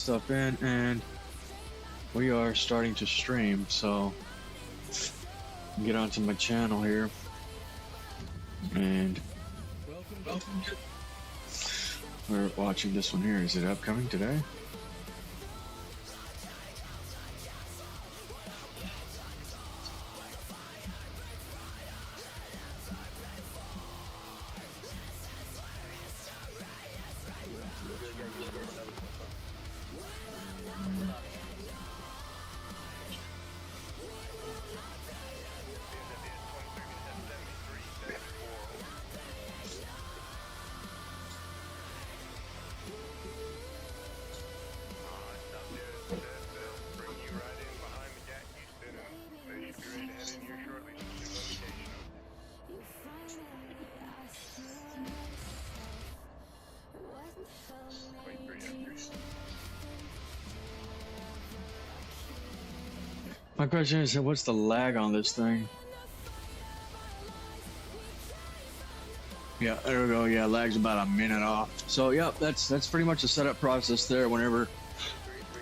Stuff in, and we are starting to stream, so get onto my channel here and welcome. We're watching this one here. Is it upcoming today? My question is, what's the lag on this thing? Yeah, there we go. Yeah, lag's about a minute off. So, yeah, that's pretty much the setup process there. Whenever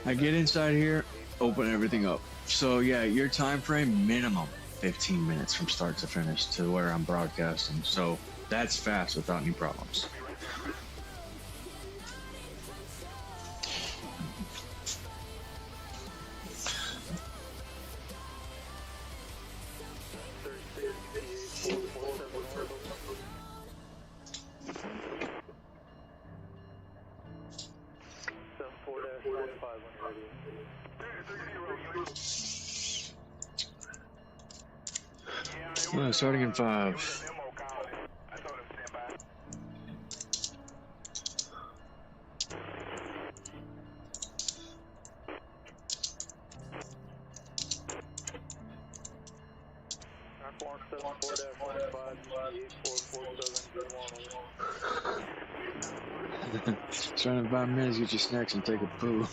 I get inside here, open everything up. So, yeah, your time frame, minimum 15 minutes from start to finish to where I'm broadcasting. So, that's fast without any problems. Starting in 5. Trying to 5 minutes, get your snacks and take a poo.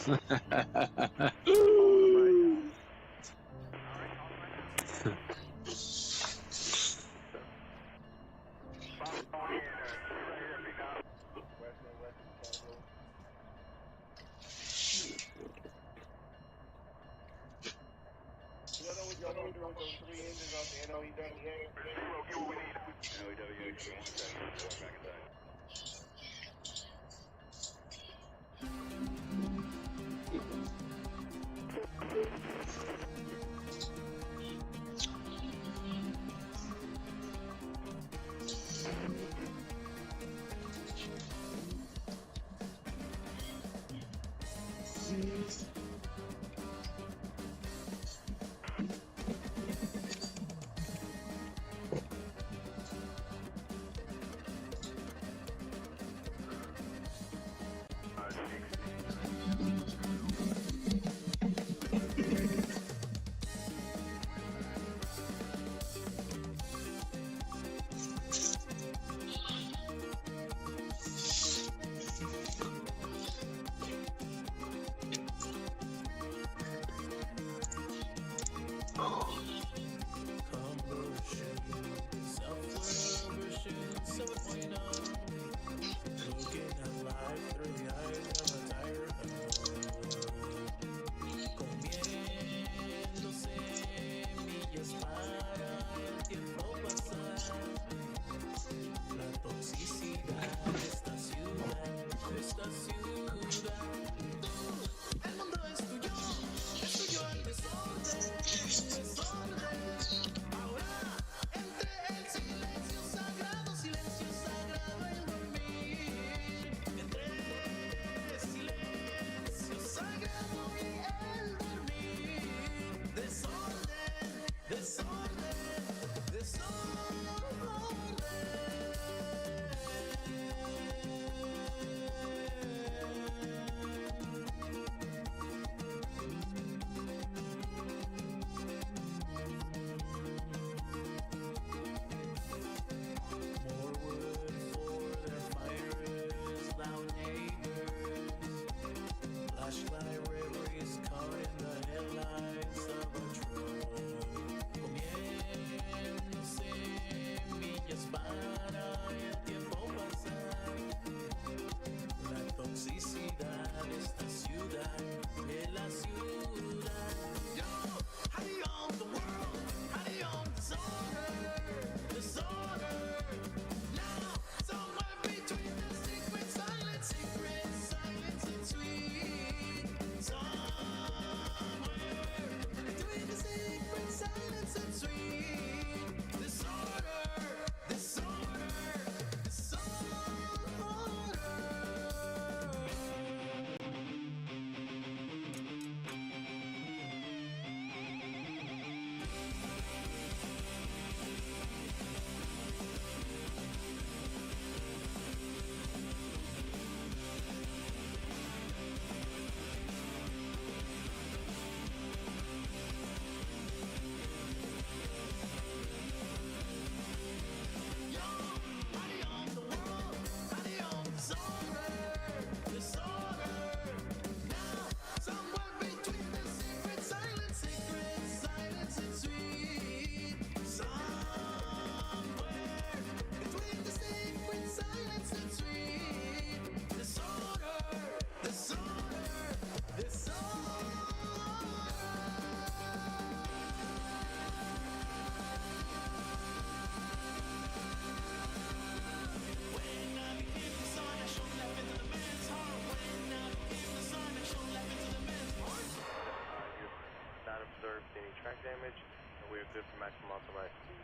we are good for maximum authorized speed.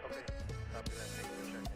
Okay, copy that. Thank you for checking.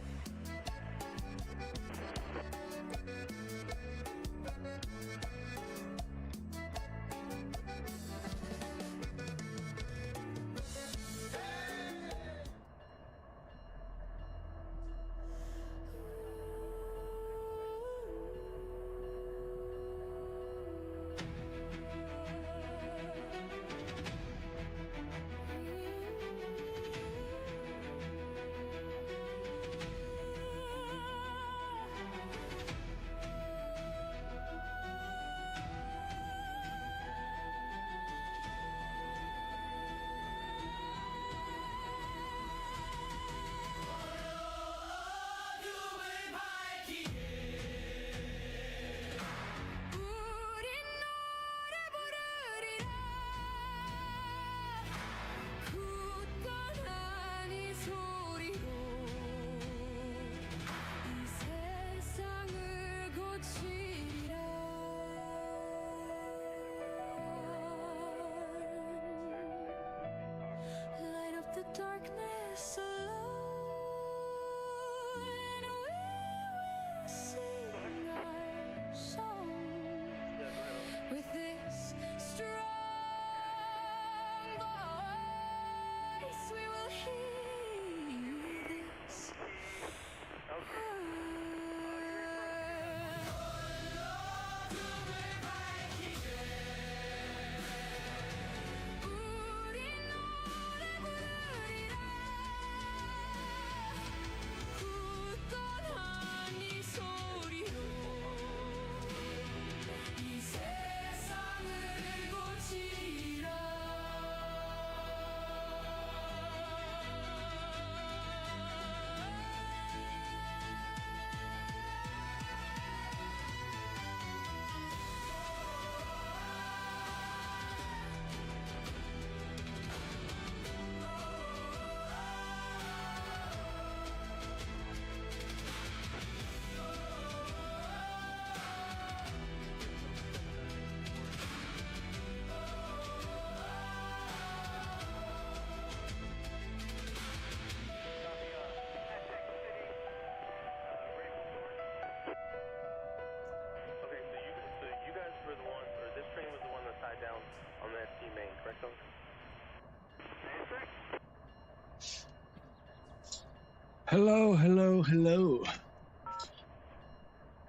Hello, hello, hello.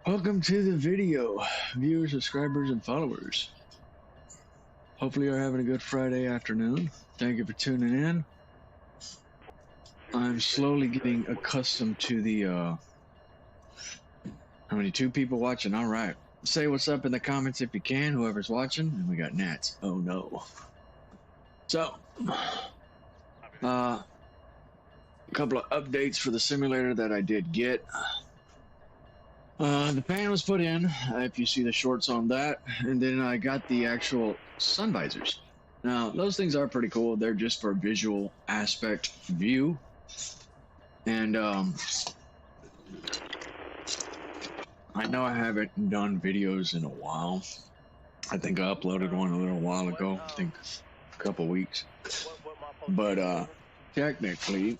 Welcome to the video, viewers, subscribers, and followers. Hopefully you're having a good Friday afternoon. Thank you for tuning in. I'm slowly getting accustomed to the, how many, 2 people watching? All right. Say what's up in the comments if you can, whoever's watching. And we got Nats. Oh, no. So, a couple of updates for the simulator that I did get. The fan was put in, if you see the shorts on that, and then I got the actual sun visors. Now, those things are pretty cool. They're just for visual aspect view. And I know I haven't done videos in a while. I think I uploaded one a little while ago, I think a couple weeks. But technically,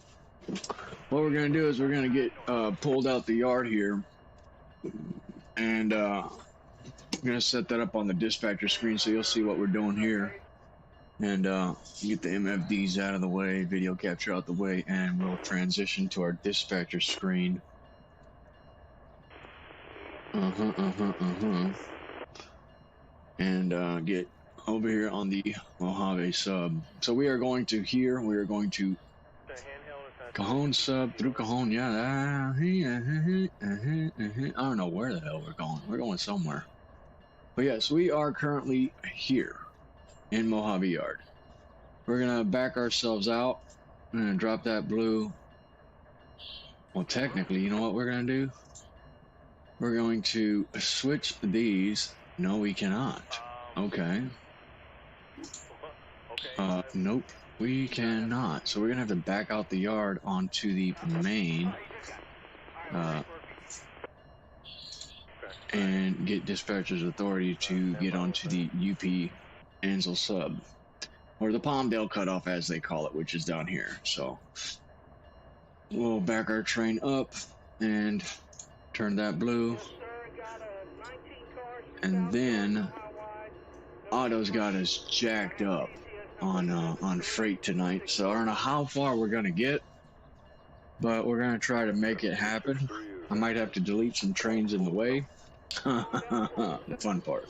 what we're going to do is we're going to get pulled out the yard here. And I'm going to set that up on the dispatcher screen so you'll see what we're doing here. And get the MFDs out of the way, video capture out the way, and we'll transition to our dispatcher screen. And get over here on the Mojave sub. So we are going to here, we are going to Cajon sub through Cajon, yeah. I don't know where the hell we're going. We're going somewhere. But yes, we are currently here in Mojave Yard. We're gonna back ourselves out and drop that blue. Well, technically, you know what we're gonna do? We're going to switch these. No, we cannot. Okay. Nope, we cannot. So we're gonna have to back out the yard onto the main. And get dispatcher's authority to get onto the UP Ansel sub, or the Palmdale cutoff as they call it, which is down here. So we'll back our train up and turn that blue, and then Otto's got us jacked up on freight tonight. So I don't know how far we're gonna get, but we're gonna try to make it happen. I might have to delete some trains in the way. The fun part.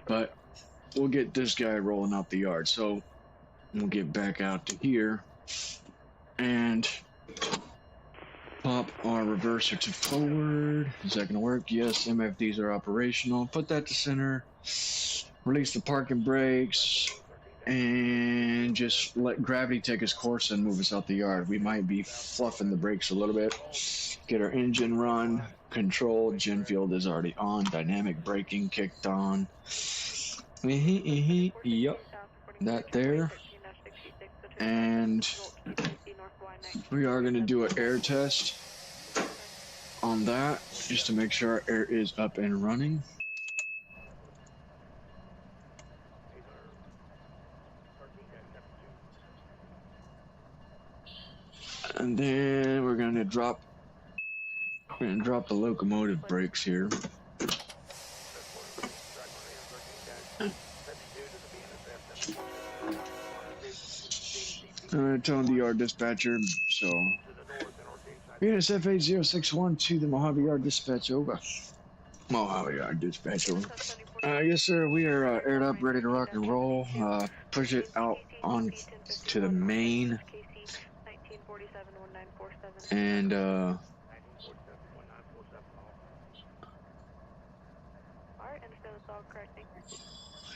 But we'll get this guy rolling out the yard. So we'll get back out to here and pop our reverser to forward. Is that gonna work? Yes, MFDs are operational. Put that to center. Release the parking brakes. And just let gravity take its course and move us out the yard. We might be fluffing the brakes a little bit. Get our engine run, control, gen field is already on, dynamic braking kicked on. Yep, that there. And we are going to do an air test on that, just to make sure our air is up and running. And then we're gonna drop the locomotive brakes here. Tone the yard dispatcher. So BNSF 80612 to the Mojave Yard dispatch over. Mojave Yard dispatch over. Yes, sir. We are aired up, ready to rock and roll. Push it out on to the main. And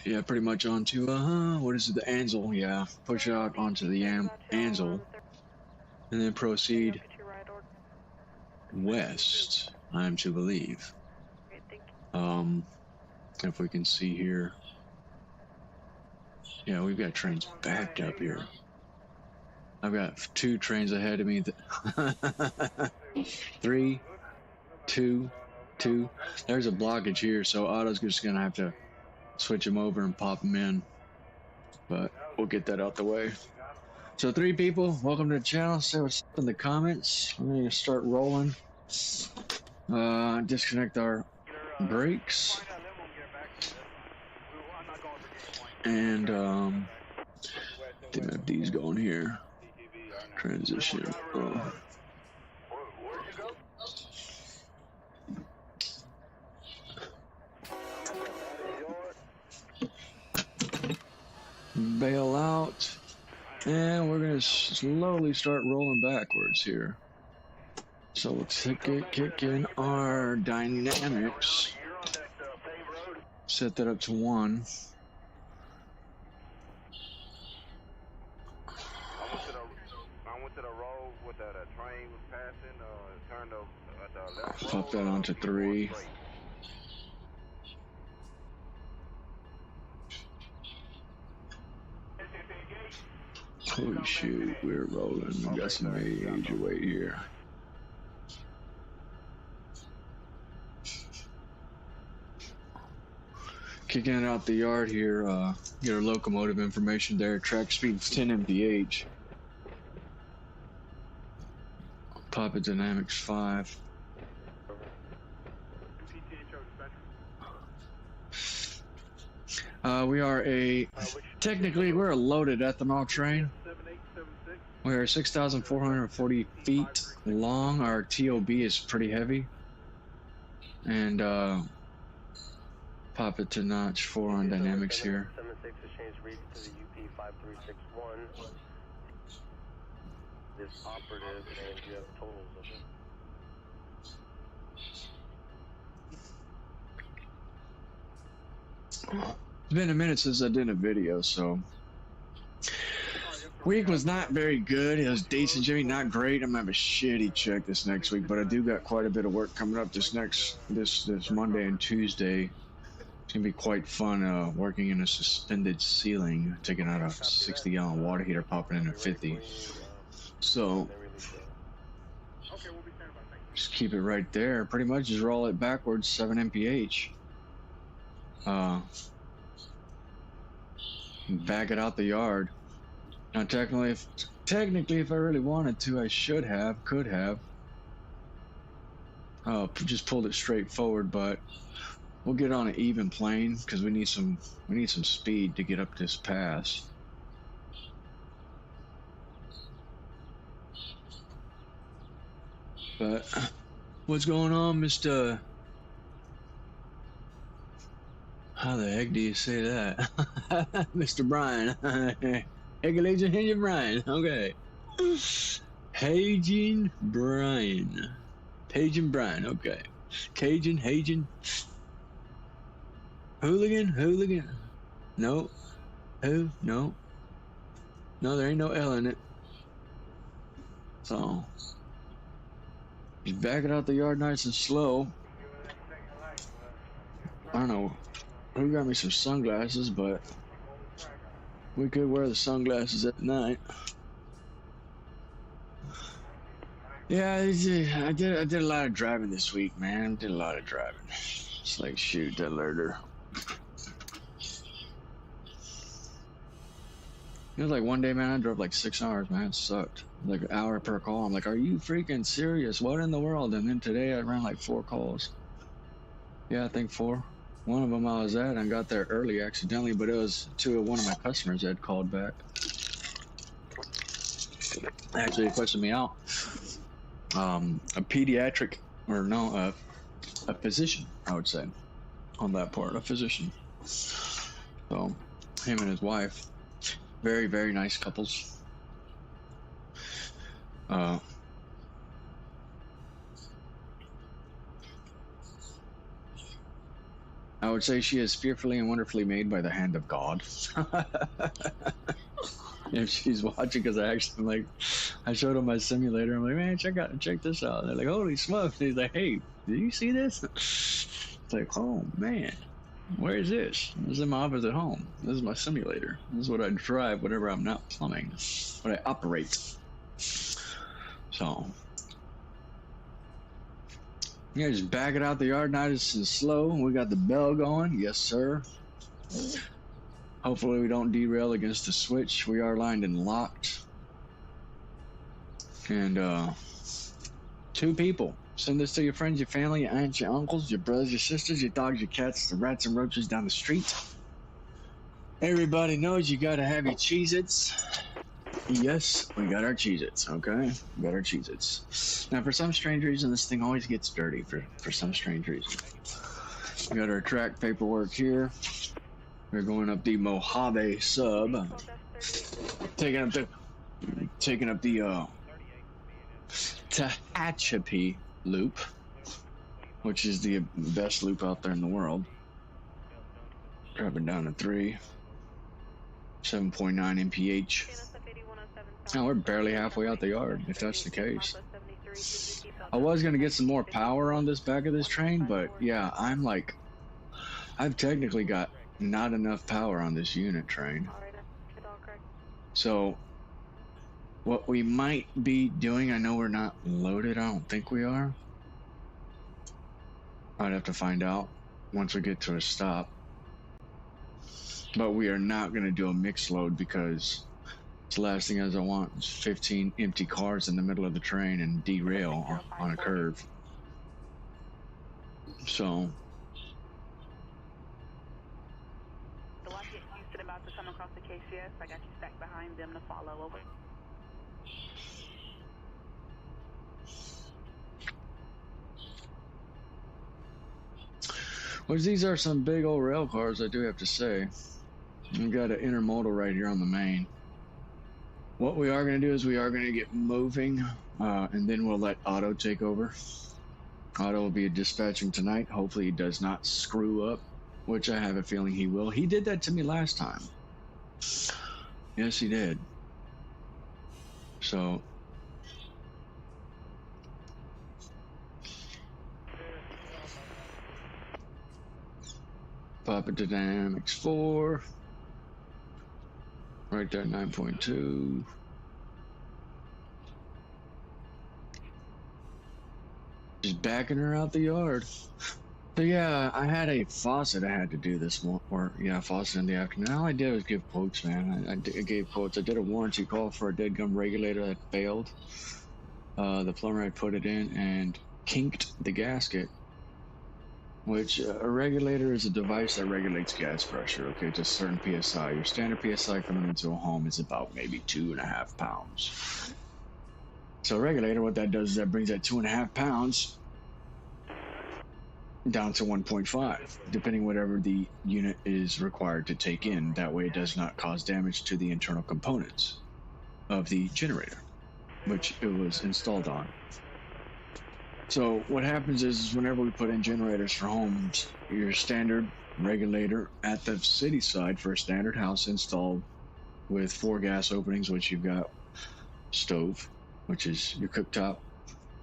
yeah, pretty much onto what is it, the Ansel? Yeah, push out onto the Ansel, and then proceed west. I'm to believe. If we can see here, yeah, we've got trains backed up here. I've got 2 trains ahead of me. 3, 2, 2. There's a blockage here, so Otto's just gonna have to switch them over and pop them in. But we'll get that out the way. So 3 people, welcome to the channel. Say what's up in the comments. I'm gonna start rolling. Disconnect our brakes. And didn't have these going here. Transition. Bail out, and we're gonna slowly start rolling backwards here. So let's kick in our dynamics. Set that up to 1. Pop that onto 3. Holy shoot, we're rolling. We got some major weight here. Kicking it out the yard here, get our locomotive information there. Track speed's 10 mph. Pop it dynamics 5. We are technically we're a loaded ethanol train. We are 6,440 feet long. Our TOB is pretty heavy. And pop it to notch 4 on dynamics here. This operative, and you have totals of it. It's been a minute since I did a video, so week was not very good. It was decent, Jimmy, not great. I'm gonna have a shitty check this next week, but I do got quite a bit of work coming up this Monday and Tuesday. It's gonna be quite fun working in a suspended ceiling, taking out a 60-gallon water heater, popping in a 50. So just keep it right there. Pretty much just roll it backwards, 7 mph. and back it out the yard. Now, technically, if I really wanted to, I could have. Just pulled it straight forward, but we'll get on an even plane because we need some speed to get up this pass. But what's going on, Mr. How the heck do you say that? Mr. Brian. Agent Brian. Okay. Paging Brian. Paging Brian. Okay. Hagen. Hooligan. No. Who? No. No, there ain't no L in it. So, just back it out the yard nice and slow. I don't know who got me some sunglasses, but we could wear the sunglasses at night. Yeah, I did a lot of driving this week, man. Did a lot of driving. It's like, shoot, that learner. It was like one day, man, I drove like 6 hours, man. It sucked. Like an hour per call. I'm like, are you freaking serious? What in the world? And then today I ran like 4 calls. Yeah, I think 4. One of them I was at and got there early accidentally, but it was to one of my customers that had called back. Actually, it questioned me out. A pediatric, or no, a physician, I would say, on that part, a physician. So, him and his wife, very, very nice couples. I would say she is fearfully and wonderfully made by the hand of God. If she's watching, because I showed them my simulator. I'm like, man, check this out. And they're like, holy smokes. And he's like, hey, did you see this? It's like, oh man, where is this? This is in my office at home. This is my simulator. This is what I drive whenever I'm not plumbing. What I operate. So, yeah, just back it out the yard nice and slow. We got the bell going. Yes, sir. Hopefully we don't derail against the switch. We are lined and locked. And 2 people. Send this to your friends, your family, your aunts, your uncles, your brothers, your sisters, your dogs, your cats, the rats and roaches down the street. Everybody knows you gotta have your Cheez-Its. Yes, we got our Cheez-Its, okay? We got our Cheez-Its. Now, for some strange reason, this thing always gets dirty for some strange reason. We got our track paperwork here. We're going up the MOJAVE sub. Taking up the Tehachapi loop, which is the best loop out there in the world. Dropping down to 3. 7.9 mph. Now we're barely halfway out the yard, if that's the case. I was going to get some more power on this back of this train, but yeah, I've technically got not enough power on this unit train. So what we might be doing, I know we're not loaded, I don't think we are. I'd have to find out once we get to a stop. But we are not going to do a mix load because it's the last thing as I want is 15 empty cars in the middle of the train and derail on a curve. So The watch get Houston about to come across the KCS. I got you stacked behind them to follow. Over. well, these are some big old rail cars, I do have to say. We got an intermodal right here on the main. What we are going to do is we are going to get moving, and then we'll let Otto take over. Otto will be dispatching tonight. Hopefully he does not screw up, which I have a feeling he will. He did that to me last time. Yes, he did. So Papa Dynamics 4. Right there, 9.2. Just backing her out the yard. So yeah, I had a faucet I had to do this one, or yeah, faucet in the afternoon. All I did was give quotes, man. I gave quotes. I did a warranty call for a dead gum regulator that failed. The plumber had put it in and kinked the gasket, which a regulator is a device that regulates gas pressure, okay, to a certain PSI. Your standard PSI coming into a home is about maybe 2.5 pounds. So a regulator, what that does is that brings that 2.5 pounds down to 1.5, depending whatever the unit is required to take in. That way it does not cause damage to the internal components of the generator, which it was installed on. So what happens is whenever we put in generators for homes, your standard regulator at the city side for a standard house installed with 4 gas openings, which you've got stove, which is your cooktop,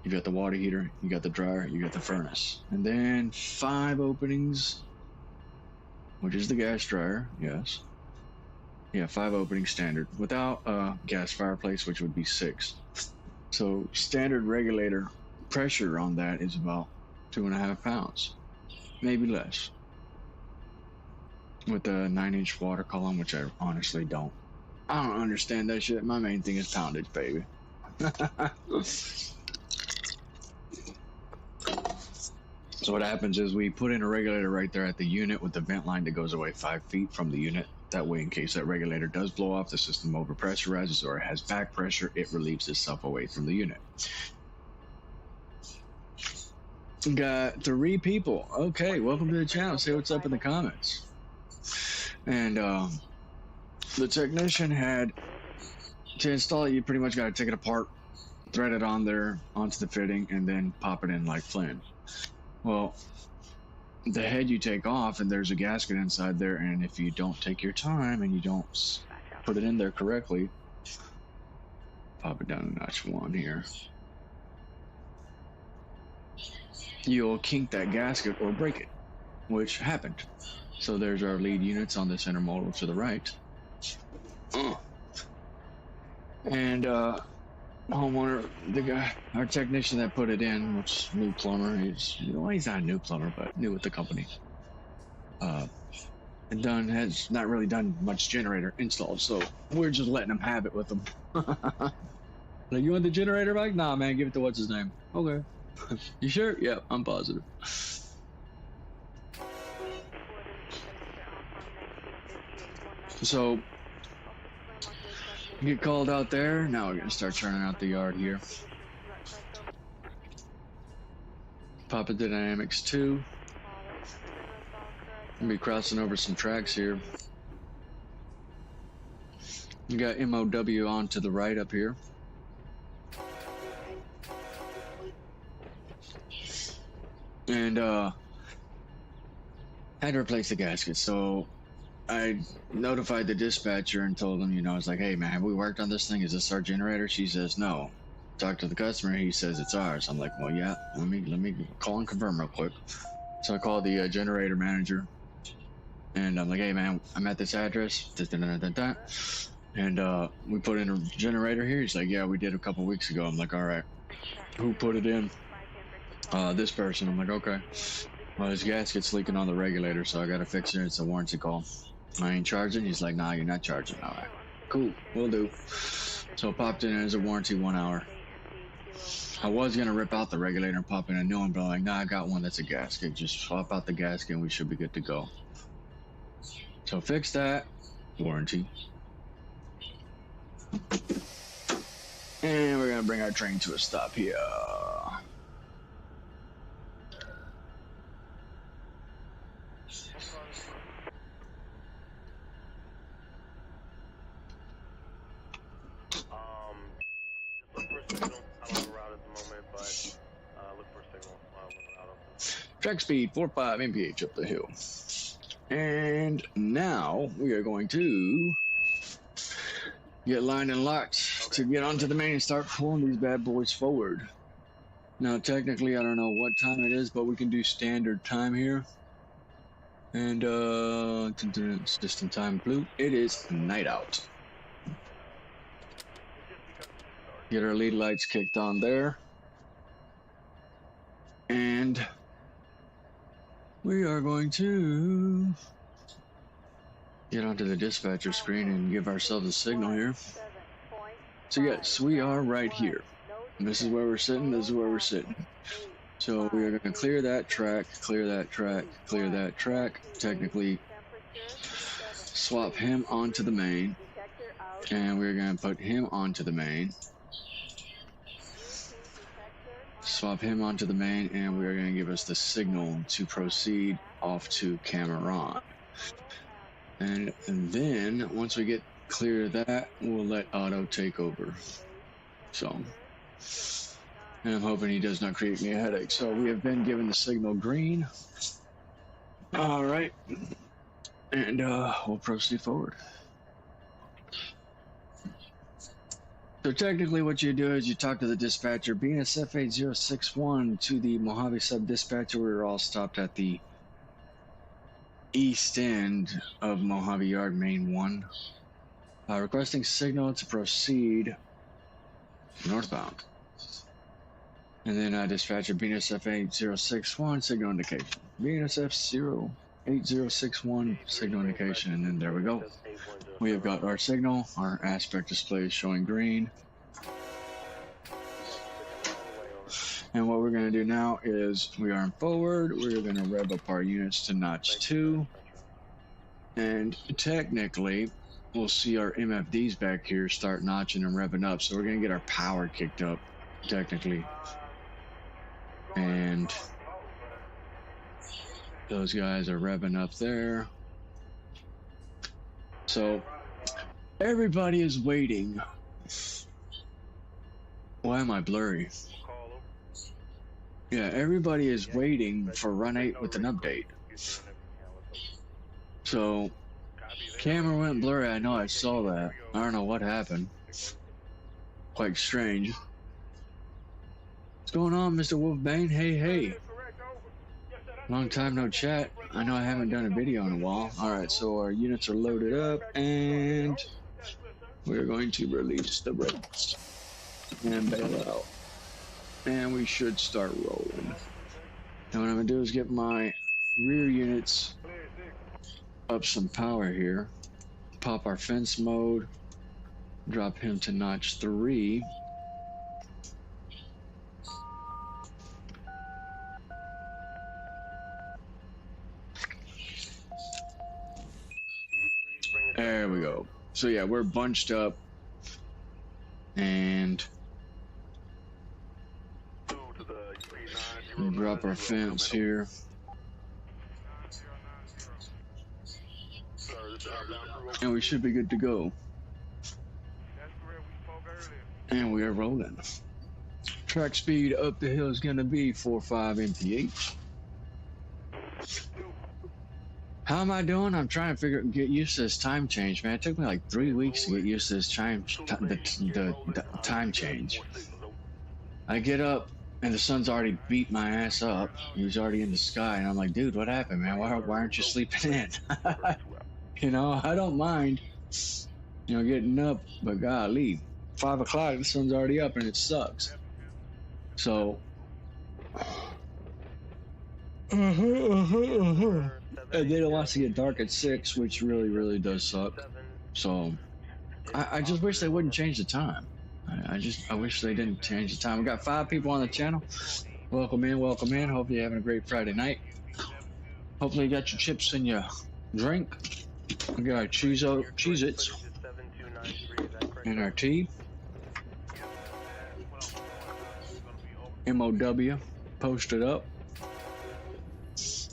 you got the water heater, you got the dryer, you got the furnace, and then 5 openings, which is the gas dryer. Yes, yeah, 5 openings standard without a gas fireplace, which would be 6. So standard regulator pressure on that is about 2.5 pounds, maybe less, with a 9-inch water column, which I honestly don't understand that shit. My main thing is poundage, baby. So what happens is we put in a regulator right there at the unit with the vent line that goes away 5 feet from the unit. That way, in case that regulator does blow off, the system overpressurizes or it has back pressure, it relieves itself away from the unit. Got 3 people. Okay, welcome to the channel. Say what's up in the comments. And the technician had to install it. You pretty much got to take it apart, thread it on there onto the fitting, and then pop it in like Flynn. Well, the head you take off, and there's a gasket inside there, and if you don't take your time and you don't put it in there correctly, pop it down to notch 1 here, you'll kink that gasket or break it, which happened. So there's our lead units on the center model to the right. And homeowner, the guy, our technician that put it in, which new plumber, he's not a new plumber, but new with the company. And has not really done much generator install, so we're just letting him have it with him. Like, you want the generator back? Nah, man, give it to what's his name. Okay. You sure? Yeah, I'm positive. So get called out there. Now we're gonna start turning out the yard here. Papa Dynamics 2. Gonna be crossing over some tracks here. You got MOW on to the right up here. And had to replace the gasket, so I notified the dispatcher and told him, I was like, hey man, have we worked on this thing? Is this our generator? She says no. Talk to the customer, he says it's ours. I'm like, well, yeah, let me call and confirm real quick. So I called the generator manager, and I'm like, hey man, I'm at this address, and we put in a generator here. He's like, yeah, we did a couple weeks ago. I'm like, all right, who put it in? This person. I'm like, okay. Well, his gasket's leaking on the regulator, so I gotta fix it. It's a warranty call. I ain't charging. He's like, nah, you're not charging. All right, cool, we'll do. So popped in as a warranty 1 hour. I was gonna rip out the regulator and pop in a new one, but I'm like, nah, I got one that's a gasket. Just swap out the gasket and we should be good to go. So fix that, warranty. And we're gonna bring our train to a stop here. Track speed 45 mph up the hill. And now we are going to get lined and locked to get onto the main and start pulling these bad boys forward. Now technically I don't know what time it is, but we can do standard time here. And it's just in time blue. It is night out. Get our lead lights kicked on there. And we are going to get onto the dispatcher screen and give ourselves a signal here. So yes, we are right here. This is where we're sitting, this is where we're sitting. So we are going to clear that track, clear that track, clear that track, technically swap him onto the main, and we're going to put him onto the main. Swap him onto the main, and we're going to give us the signal to proceed off to Cameron. And then, once we get clear of that, we'll let Otto take over. So, and I'm hoping he does not create me a headache. So we have been given the signal green. All right. And we'll proceed forward. So technically what you do is you talk to the dispatcher. Being a ZCHIWSC-3 to the Mojave sub-dispatcher, we were all stopped at the east end of Mojave Yard, Main 1. Requesting signal to proceed northbound. And then dispatcher BNSF-8061, signal indication. BNSF-8061, signal indication, and then there we go. We have got our signal. Our aspect display is showing green. And what we're going to do now is we are forward. We're going to rev up our units to notch 2. And technically, we'll see our MFDs back here start notching and revving up. So we're going to get our power kicked up, technically. And those guys are revving up there. So everybody is waiting. Why am I blurry? Yeah, everybody is waiting for RUN8 with an update. So camera went blurry. I know, I saw that. I don't know what happened. Quite strange. What's going on, Mr. Wolfbane? Hey, hey. Long time no chat. I know I haven't done a video in a while. Alright, so our units are loaded up, and we're going to release the brakes and bail out. And we should start rolling. Now what I'm going to do is get my rear units up some power here. Pop our fence mode. Drop him to notch 3. There we go. So yeah, we're bunched up, and we'll drop our fence here. And we should be good to go. And we are rolling. Track speed up the hill is gonna be 45 mph. How am I doing? I'm trying to get used to this time change, man. It took me like 3 weeks to get used to this time change. I get up and the sun's already beat my ass up. He was already in the sky, and I'm like, dude, what happened, man? Why aren't you sleeping in? You know, I don't mind, you know, getting up, but golly, 5 o'clock, the sun's already up and it sucks. So, and then it wants to get dark at 6, which really does suck. So I just wish they wouldn't change the time. I wish they didn't change the time. We got 5 people on the channel. Welcome in, welcome in. Hope you're having a great Friday night. Hopefully you got your chips and your drink. We got our Cheez-Its and our tea. MOW posted up.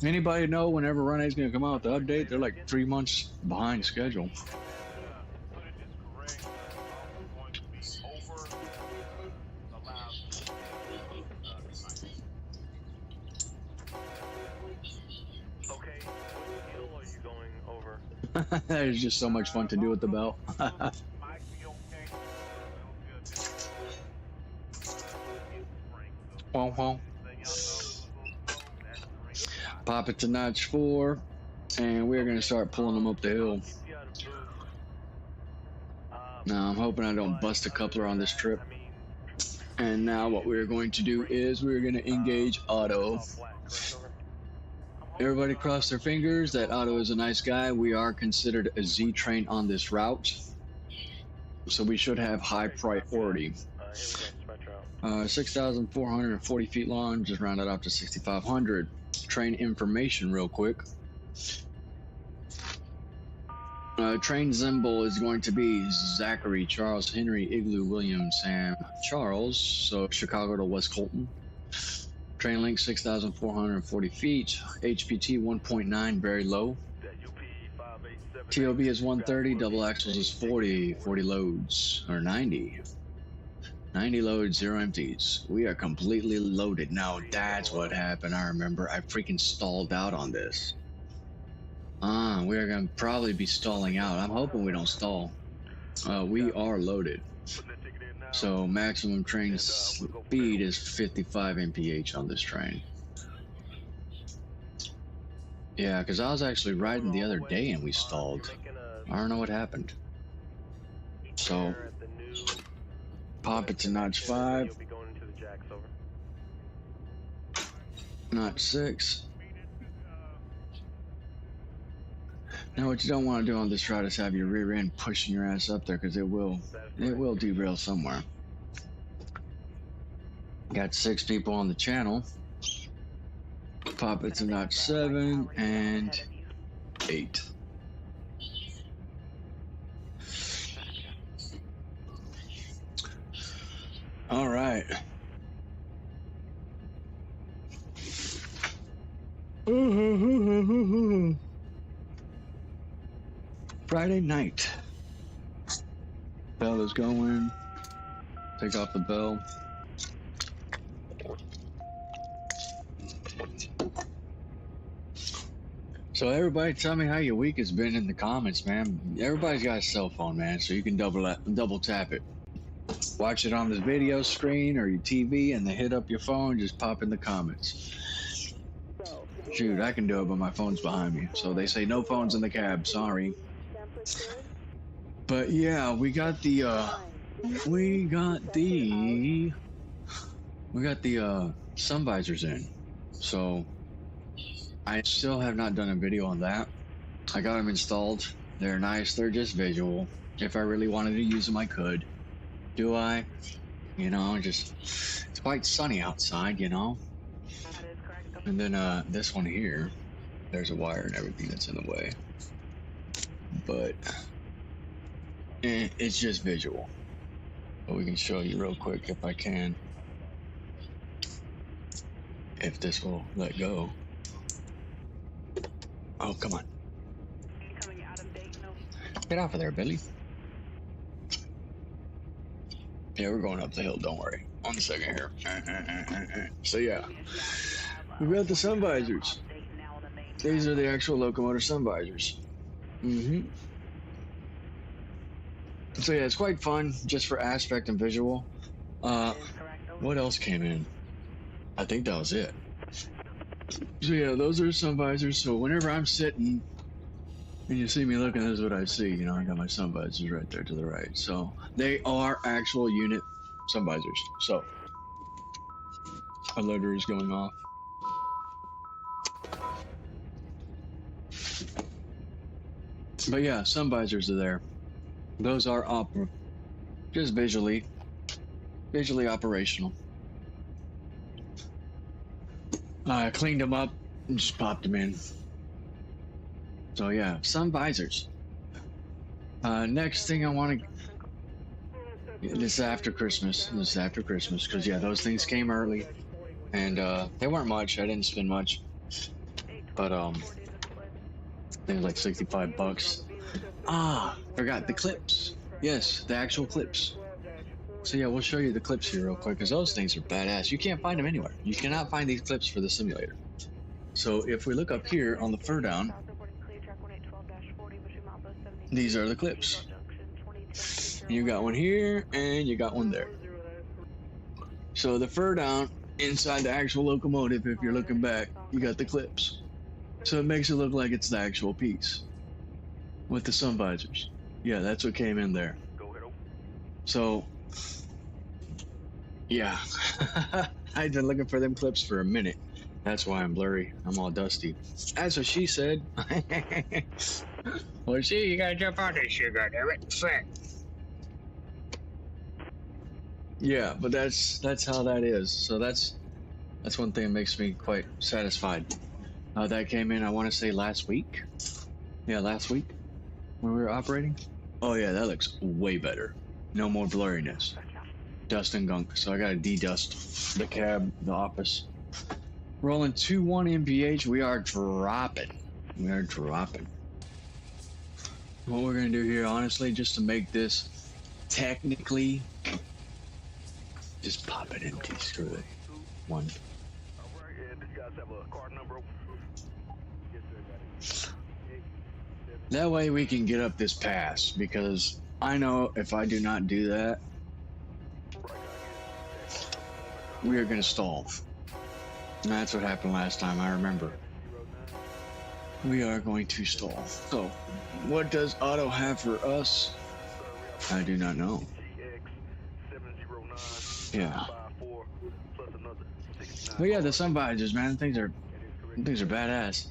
Anybody know whenever RUN8 is going to come out with the update? They're like 3 months behind schedule. There's just so much fun to do with the belt. Pop it to notch 4, and we're going to start pulling them up the hill. Now I'm hoping I don't bust a coupler on this trip. And now what we're going to do is we're going to engage auto. Everybody cross their fingers that Otto is a nice guy. We are considered a Z train on this route, so we should have high priority. Here we go, dispatch route. 6,440 feet long, just round it up to 6,500. Train information real quick. Train symbol is going to be Zachary, Charles, Henry, Igloo, William, Sam, Charles. So Chicago to West Colton. Train length 6,440 feet. HPT 1.9, very low. TOB is 130, double axles is 40, 40 loads, or 90. 90 loads, 0 empties. We are completely loaded. Now that's what happened. I remember I freaking stalled out on this. We are going to probably be stalling out. I'm hoping we don't stall. We are loaded. So maximum train speed is 55 mph on this train. Yeah, because I was actually riding the other day and we stalled. I don't know what happened. So pop it to notch 5. Notch 6. Now what you don't want to do on this route is have your rear end pushing your ass up there, because it will derail somewhere. Got 6 people on the channel. Pop it to notch 7 and 8. All right. Friday night. Bell is going. Take off the bell. So everybody tell me how your week has been in the comments, man. Everybody's got a cell phone, man, so you can double tap it. Watch it on the video screen or your TV and then hit up your phone, just pop in the comments. Shoot, I can do it, but my phone's behind me. So they say no phones in the cab, sorry. But yeah, we got the sun visors in. So I still have not done a video on that. I got them installed. They're nice. They're just visual. If I really wanted to use them, I could. Do I? You know, just, it's quite sunny outside, you know. And then this one here, there's a wire and everything that's in the way. But it's just visual. But we can show you real quick if I can. If this will let go. Oh, come on. Get off of there, Billy. Yeah, we're going up the hill, don't worry. 1 second here. So yeah, we got the sun visors. These are the actual locomotive sun visors. So yeah, it's quite fun just for aspect and visual. What else came in? I think that was it. So yeah, those are sun visors. So whenever I'm sitting and you see me looking, this is what I see. You know, I got my sun visors right there to the right. So they are actual unit sun visors. So alerter is going off. But yeah, sun visors are there. Those are just visually operational. I cleaned them up and just popped them in. So yeah, sun visors. Next thing I want to, this is after Christmas. This is after Christmas, because yeah, those things came early, and they weren't much. I didn't spend much, but I think it was like 65 bucks. Forgot the clips. Yes, the actual clips. So yeah, we'll show you the clips here real quick, because those things are badass. You can't find them anywhere. You cannot find these clips for the simulator. So if we look up here on the fur down, these are the clips. You got one here and you got one there. So the fur down inside the actual locomotive, if you're looking back, you got the clips. So it makes it look like it's the actual piece with the sun visors. Yeah, that's what came in there. So yeah, I've been looking for them clips for a minute, That's why I'm blurry. I'm all dusty. That's what she said. Well, see, you gotta jump on this shit, goddammit. Sick. Yeah, but that's how that is. So that's one thing that makes me quite satisfied. That came in, I want to say last week. Yeah, last week when we were operating. Oh yeah, that looks way better. No more blurriness. Dust and gunk. So I gotta de-dust the cab, the office. Rolling 2-1 MPH. We are dropping. We are dropping. What we're gonna do here, honestly, just to make this technically, just pop it empty. Screw it. One. That way we can get up this pass, because I know if I do not do that, we are going to stall. And that's what happened last time, I remember. We are going to stall. So, what does auto have for us? I do not know. Yeah. But yeah, the sun visors, man, things are badass.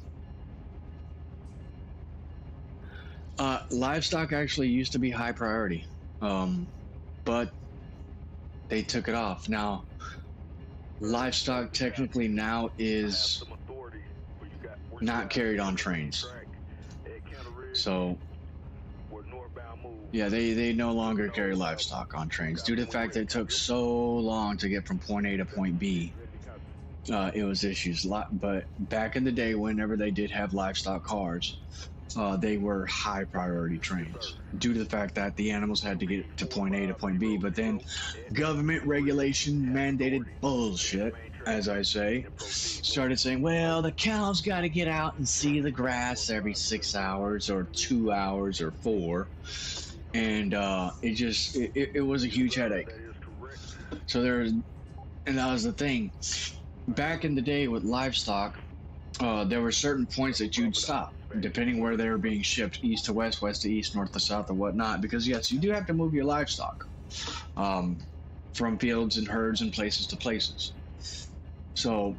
Livestock actually used to be high priority, but they took it off. Now, livestock technically now is not carried on trains. So, yeah, they no longer carry livestock on trains due to the fact that it took so long to get from point A to point B. It was issues. But back in the day, whenever they did have livestock cars, they were high priority trains due to the fact that the animals had to get to point A to point B. But then government regulation mandated bullshit, as I say, started saying, well, the cows got to get out and see the grass every 6 hours or 2 hours or 4. And it was a huge headache. So and that was the thing. Back in the day with livestock, there were certain points that you'd stop, depending where they were being shipped, east to west, west to east, north to south, or whatnot. Because yes, you do have to move your livestock from fields and herds and places to places. So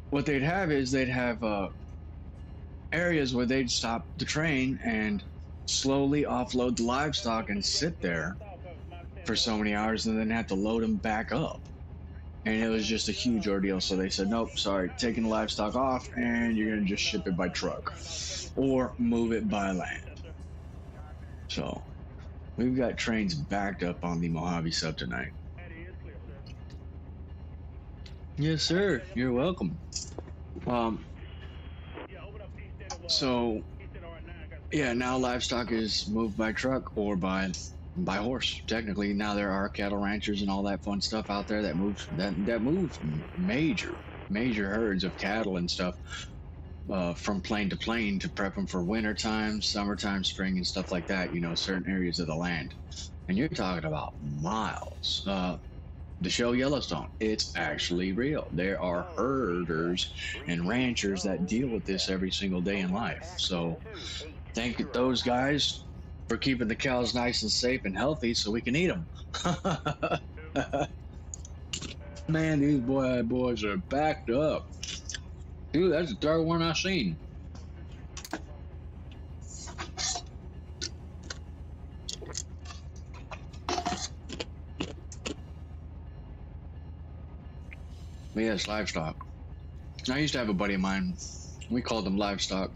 what they'd have is they'd have areas where they'd stop the train and slowly offload the livestock and sit there for so many hours, and then have to load them back up. And it was just a huge ordeal. So they said, nope, sorry, taking the livestock off, and you're going to just ship it by truck or move it by land. So we've got trains backed up on the Mojave sub tonight. Yes, sir. You're welcome. So, yeah, now livestock is moved by truck or by horse. Technically, now there are cattle ranchers and all that fun stuff out there that move major herds of cattle and stuff from plane to plane to prep them for wintertime, summertime, spring, and stuff like that. You know, certain areas of the land, and you're talking about miles. The show Yellowstone, it's actually real. There are herders and ranchers that deal with this every single day in life. So, thank those guys for keeping the cows nice and safe and healthy so we can eat them. Man, these boys are backed up. Dude, that's the third one I've seen. But yeah, it's livestock. I used to have a buddy of mine. We called them livestock.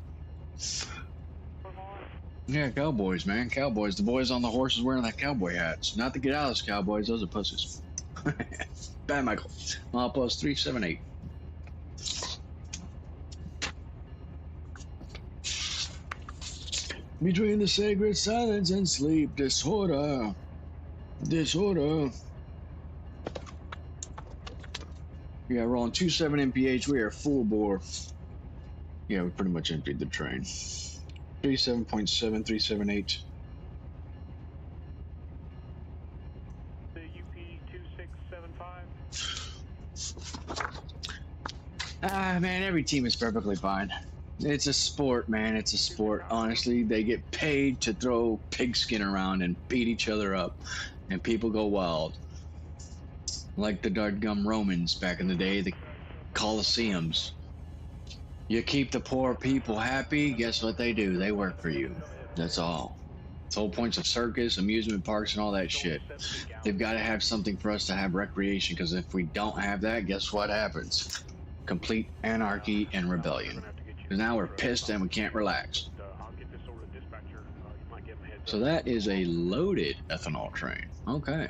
Yeah, cowboys, man. Cowboys. The boys on the horses wearing that cowboy hats. Not to get out of those cowboys. Those are pussies. Bad Michael. Plus 378. Between the sacred silence and sleep, disorder. Yeah, rolling 27 MPH. We are full bore. Yeah, we pretty much emptied the train. 37.7378. The UP2675. Man, every team is perfectly fine. It's a sport, man. It's a sport. Honestly, they get paid to throw pigskin around and beat each other up, and people go wild. Like the dartgum Romans back in the day. coliseums. You keep the poor people happy, guess what they do? They work for you. That's all. It's whole points of circus, amusement parks, and all that shit. They've got to have something for us to have recreation, because if we don't have that, guess what happens? Complete anarchy and rebellion. Because now we're pissed and we can't relax. So that is a loaded ethanol train. Okay.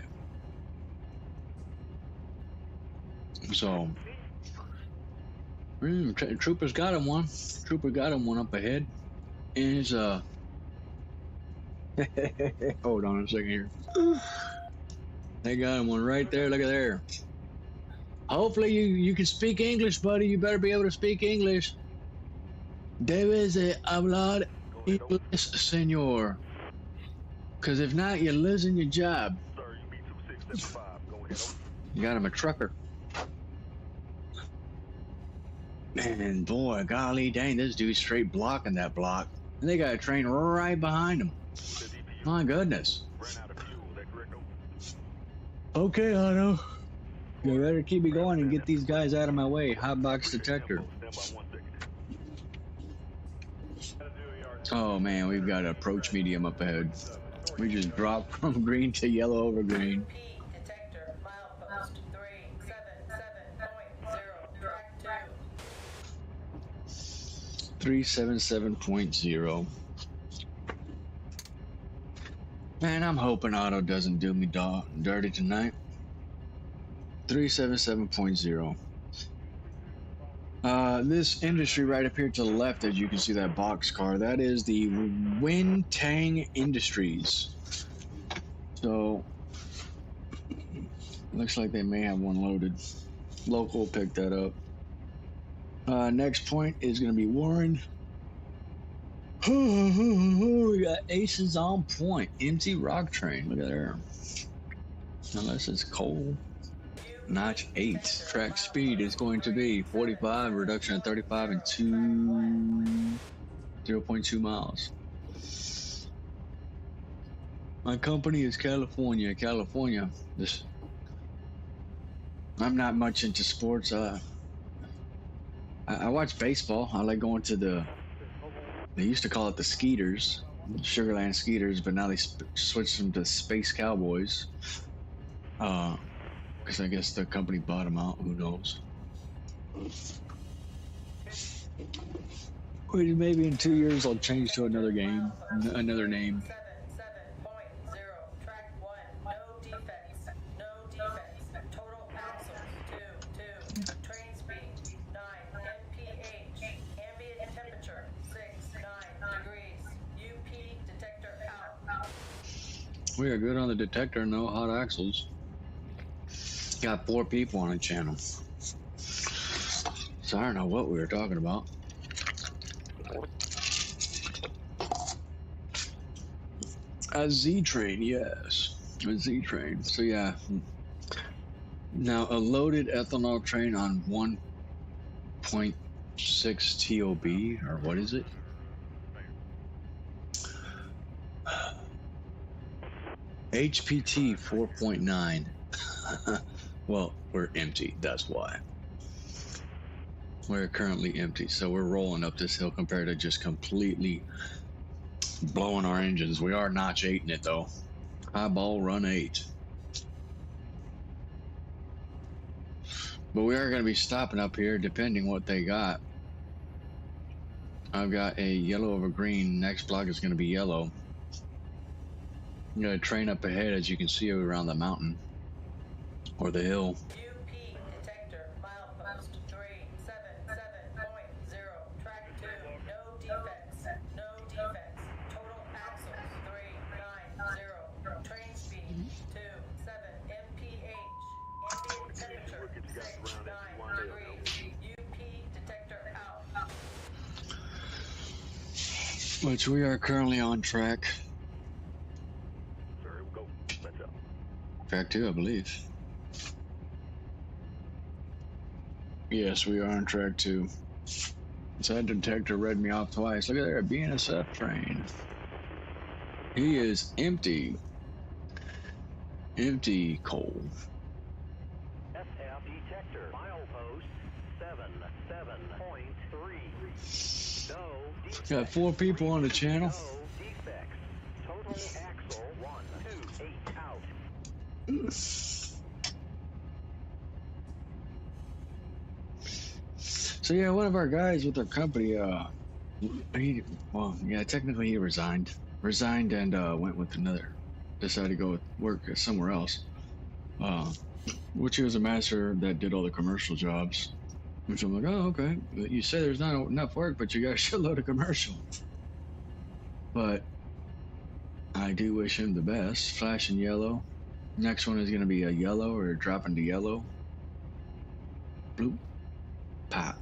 So, Trooper's got him one. Trooper got him one up ahead. And his, hold on a second here. They got him one right there. Look at there. Hopefully you can speak English, buddy. You better be able to speak English. Debes de hablar inglés, señor. Because if not, you're losing your job. You got him a trucker. Man, boy, golly dang, this dude's straight blocking that block. And they got a train right behind him. My goodness. Okay, Otto. You better keep me going and get these guys out of my way. Hot box detector. Oh man, we've got an approach medium up ahead. We just dropped from green to yellow over green. Detector, milepost 377.0, track 2. 377.0. Man, I'm hoping Otto doesn't do me dirty tonight. 377.0. This industry right up here to the left, as you can see that box car, that is the Wind Tang Industries. So, looks like they may have one loaded. Local picked that up. Next point is going to be Warren. We got aces on point. Empty rock train. Look at there. Unless it's coal. Notch 8. Track speed is going to be 45, reduction of 35 and 0.2 miles. My company is California. I'm not much into sports. I watch baseball. I like going to they used to call it the Skeeters, Sugarland Skeeters, but now they switched them to Space Cowboys. Because I guess the company bought them out. Who knows? Maybe in 2 years I'll change to another game, another name. 77.0, track 1, no defects, total axles 2, train speed 9 mph, ambient temperature 69 degrees, UP detector out. We are good on the detector, no hot axles. Got 4 people on the channel. So I don't know what we were talking about. A Z train, yes. A Z train. So yeah. Now a loaded ethanol train on 1.6 TOB, or what is it? HPT 4.9. Well, we're empty, that's why. We're currently empty, so we're rolling up this hill compared to just completely blowing our engines. We are notch 8 in it though. Highball run 8. But we are going to be stopping up here depending what they got. I've got a yellow over green. Next block is going to be yellow. I'm got a train up ahead, as you can see, around the mountain or the hill. UP detector, milepost 377.0, track 2, no defects, total axles 390, train speed 27 mph, ambient temperature 69 degrees, UP detector out. Which we are currently on track. Track 2, I believe. Yes, we are on track 2. So that detector read me off twice. Look at there, a BNSF train. He is empty. Empty coal. SF detector, milepost 7. Got 4 people on the channel. So yeah, one of our guys with our company, technically he resigned and went with another, decided to go work somewhere else, which he was a master that did all the commercial jobs. Which I'm like, oh, okay. You say there's not enough work, but you got a shitload of commercial. But I do wish him the best. Flashing yellow. Next one is going to be a yellow or dropping to yellow. Bloop. Pop.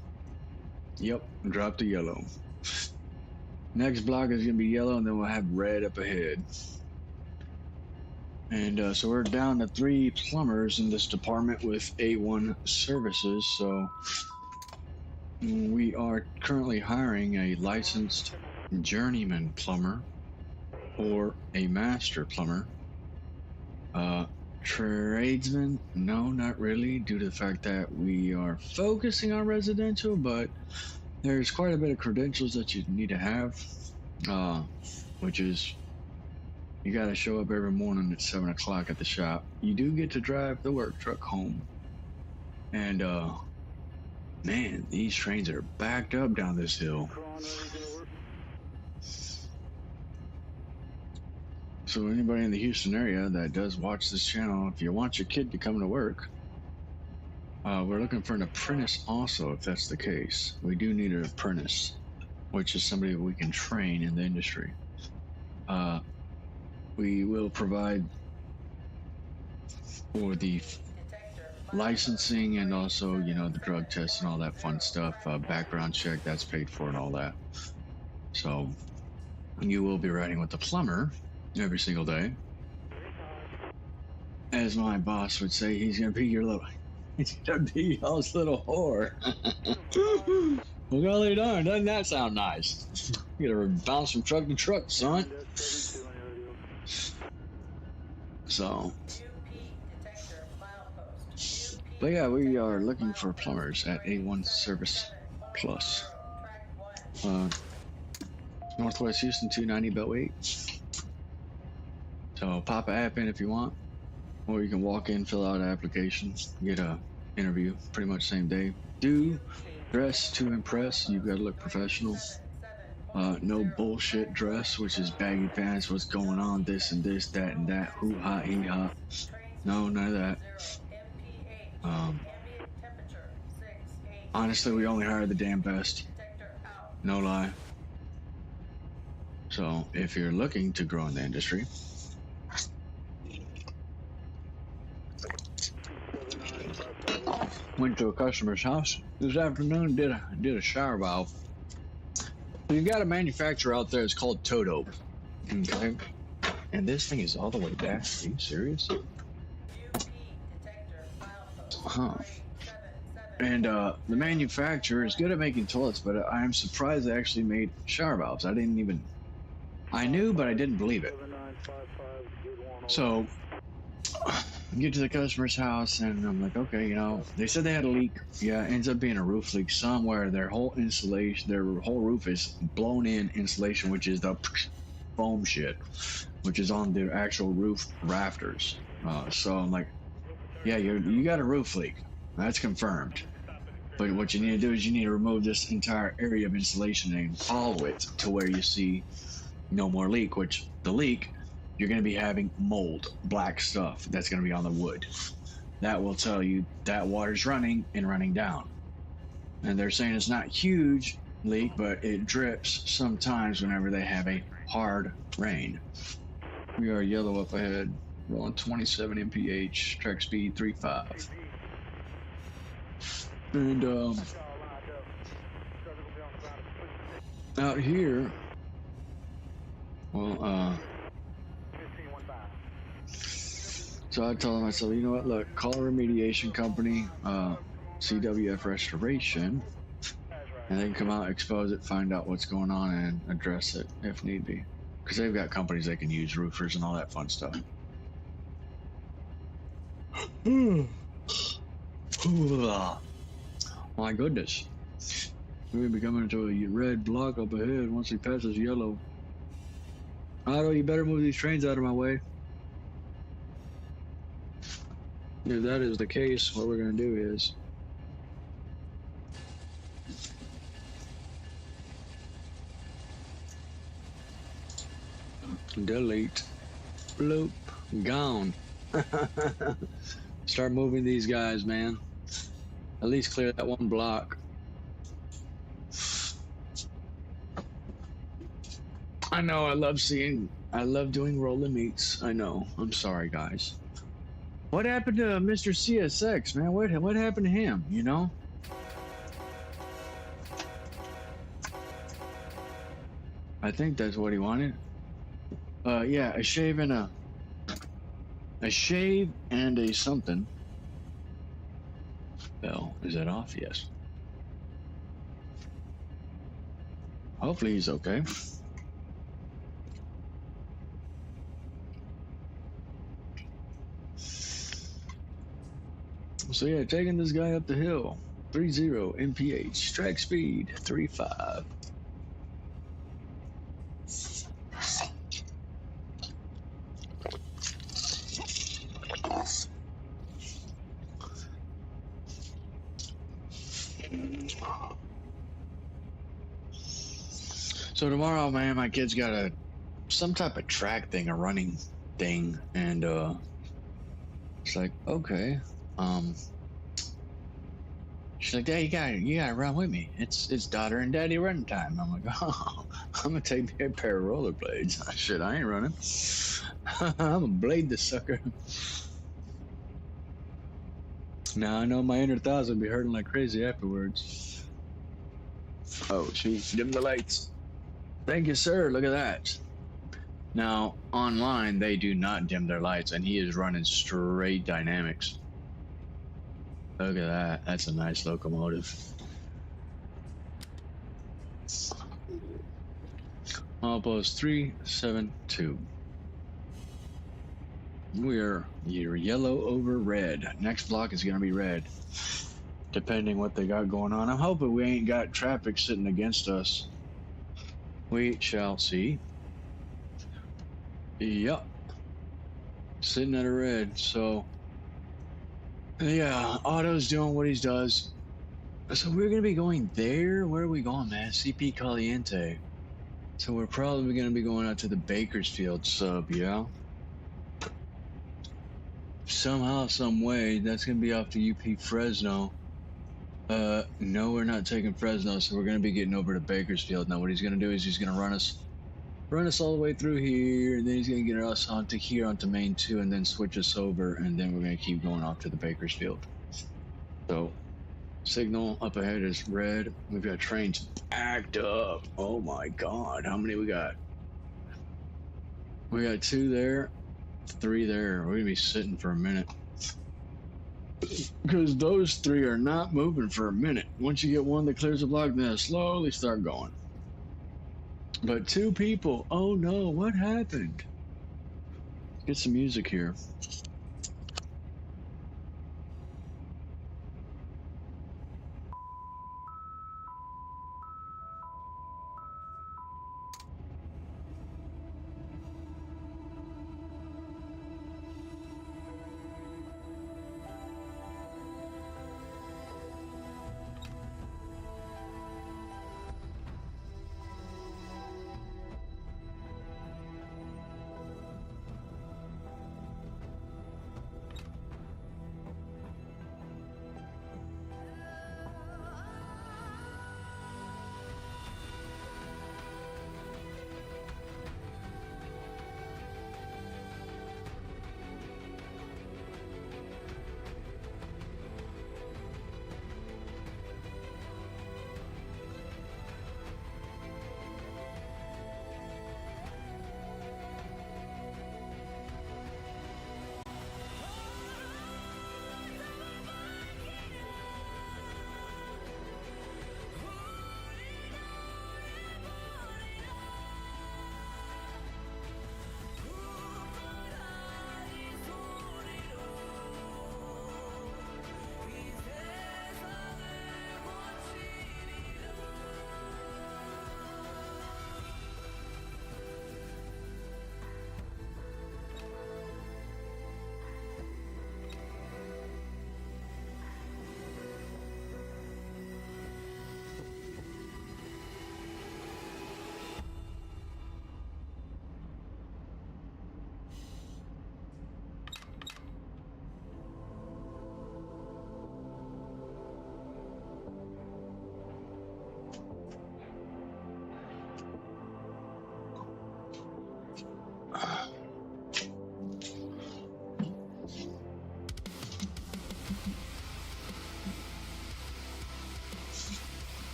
Yep, drop to yellow. Next block is going to be yellow, and then we'll have red up ahead. And so we're down to 3 plumbers in this department with A1 services. So we are currently hiring a licensed journeyman plumber or a master plumber. Tradesman, no, not really, due to the fact that we are focusing on residential, but there's quite a bit of credentials that you need to have, which is you got to show up every morning at 7 o'clock at the shop. You do get to drive the work truck home. And, man, these trains are backed up down this hill. So anybody in the Houston area that does watch this channel, if you want your kid to come to work, we're looking for an apprentice also, if that's the case. We do need an apprentice, which is somebody we can train in the industry. We will provide for the licensing and also, you know, the drug test and all that fun stuff, background check, that's paid for and all that. So you will be riding with the plumber every single day. As my boss would say, he's gonna be your little, he's gonna be y'all's little whore. Well, golly darn, doesn't that sound nice? You gotta bounce from truck to truck, son. So, but yeah, we are looking for plumbers at A1 Service Plus. Northwest Houston 290 Beltway 8. So pop an app in if you want, or you can walk in, fill out an application, get a interview pretty much same day. Do dress to impress. You've got to look professional. No bullshit dress, which is baggy pants, what's going on, this and this, that and that, hoo ha, hee ha. No, none of that. Honestly, we only hire the damn best. No lie. So, if you're looking to grow in the industry, went to a customer's house this afternoon, did a shower valve. You've got a manufacturer out there, it's called Toto. Okay. And this thing is all the way back. Are you serious? And the manufacturer is good at making toilets, but I am surprised they actually made shower valves. I knew, but I didn't believe it. So get to the customer's house and I'm like, okay, you know, they said they had a leak. Yeah, it ends up being a roof leak somewhere. Their whole insulation, their whole roof is blown in insulation, which is the foam shit, which is on the actual roof rafters. So I'm like, yeah, you got a roof leak. That's confirmed. But what you need to do is you need to remove this entire area of insulation and follow it to where you see no more leak, which the leak, you're going to be having mold, black stuff that's going to be on the wood. That will tell you that water's running and running down. And they're saying it's not huge leak, but it drips sometimes whenever they have a hard rain. We are yellow up ahead, rolling 27 mph, track speed 3.5. And out here, well, so I told myself, you know what, look, call a remediation company, CWF Restoration, and they can come out, expose it, find out what's going on, and address it if need be. Because they've got companies they can use, roofers and all that fun stuff. My goodness. We're gonna be coming into a red block up ahead once he passes yellow. Otto, you better move these trains out of my way. If that is the case, what we're gonna do is delete. Bloop. Gone. Start moving these guys, man. At least clear that one block. I know, I love doing rolling meets. I know. I'm sorry, guys. What happened to Mr. CSX, man? What happened to him, you know? I think that's what he wanted. Yeah, a shave and a something. Bell, is that off? Yes. Hopefully he's okay. So yeah, taking this guy up the hill. 30 mph, track speed 35. So tomorrow, man, my kid's got some type of track thing, a running thing, and it's like, okay, she's like, Dad, you gotta run with me. It's daughter and daddy running time. I'm like, oh, I'm gonna take me a pair of rollerblades. Shit, I ain't running. I'm gonna blade this sucker. Now I know my inner thighs will be hurting like crazy afterwards. Oh, she dimmed the lights. Thank you, sir. Look at that. Now, online, they do not dim their lights, and he is running straight dynamics. Look at that. That's a nice locomotive. Outpost 372. You're yellow over red. Next block is going to be red, depending what they got going on. I'm hoping we ain't got traffic sitting against us. We shall see. Yep. Sitting at a red, so yeah, Otto's doing what he does. So we're gonna be going there. Where are we going, man? CP Caliente. So we're probably gonna be going out to the Bakersfield sub, yeah. Somehow, some way, that's gonna be off the UP Fresno. No, we're not taking Fresno, so we're gonna be getting over to Bakersfield. Now, what he's gonna do is he's gonna run us all the way through here, and then he's gonna get us onto here onto main 2, and then switch us over, and then we're gonna keep going off to the Bakersfield. So signal up ahead is red. We've got trains backed up. Oh my god, how many we got? We got 2 there, 3 there. We're gonna be sitting for a minute because those 3 are not moving for a minute. Once you get one that clears the block, then slowly start going. But 2 people, oh no, what happened? Get some music here.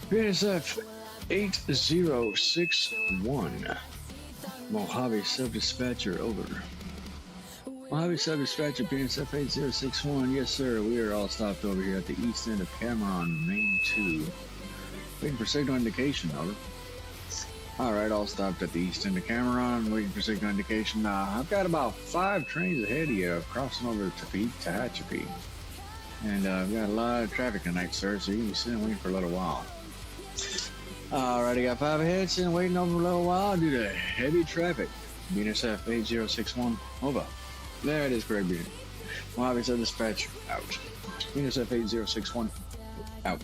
BSF 8061. Mojave Sub-Dispatcher, over. Mojave Sub-Dispatcher, BSF 8061. Yes, sir. We are all stopped over here at the east end of Cameron, Main 2. Waiting for signal indication, over. Alright, all stopped at the east end of Cameron, waiting for signal indication. I've got about 5 trains ahead of you crossing over to Tehachapi. And I've got a lot of traffic tonight, sir, so you can be sitting waiting for a little while. Alrighty, got 5 ahead, sitting waiting over a little while due to heavy traffic. BNSF 8061, over. There it is, correct, Bean. Mojave Sub-Dispatcher, out. BNSF 8061, out.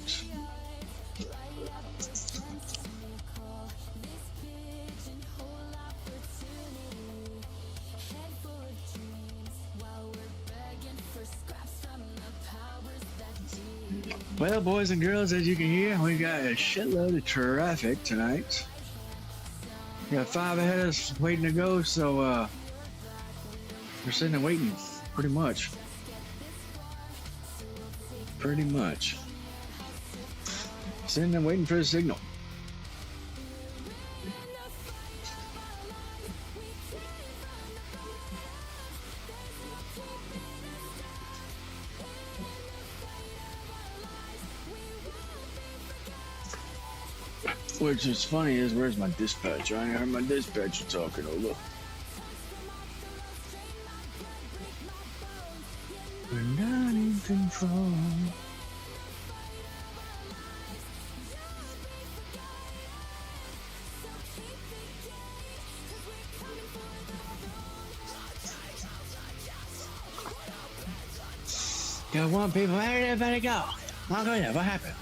Well, boys and girls, as you can hear, we got a shitload of traffic tonight. We got 5 ahead of us waiting to go, so we're sitting and waiting, pretty much. Pretty much. Sitting and waiting for the signal. Which is funny is, where's my dispatcher? I ain't heard my dispatcher talking, over. We're not in control. Got 1 people, where did everybody go? Oh, go ahead, what happened?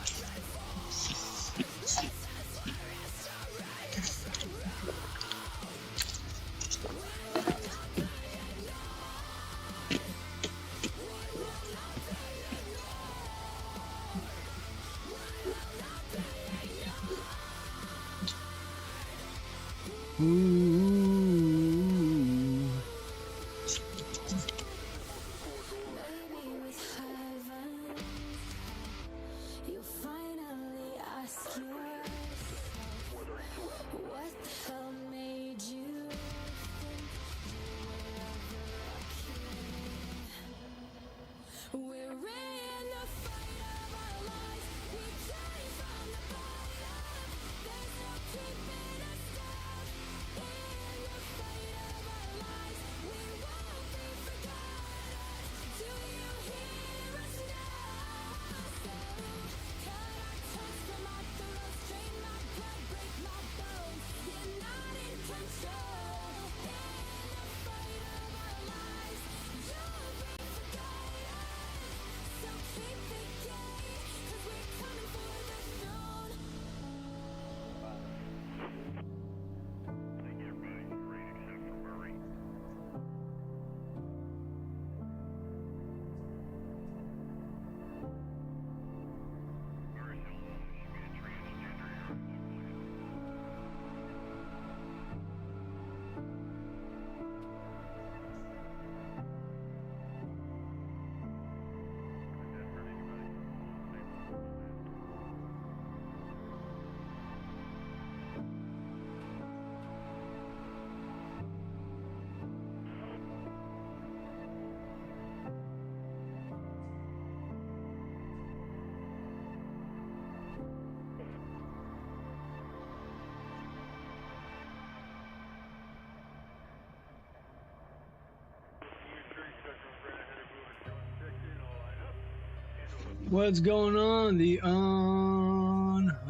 What's going on?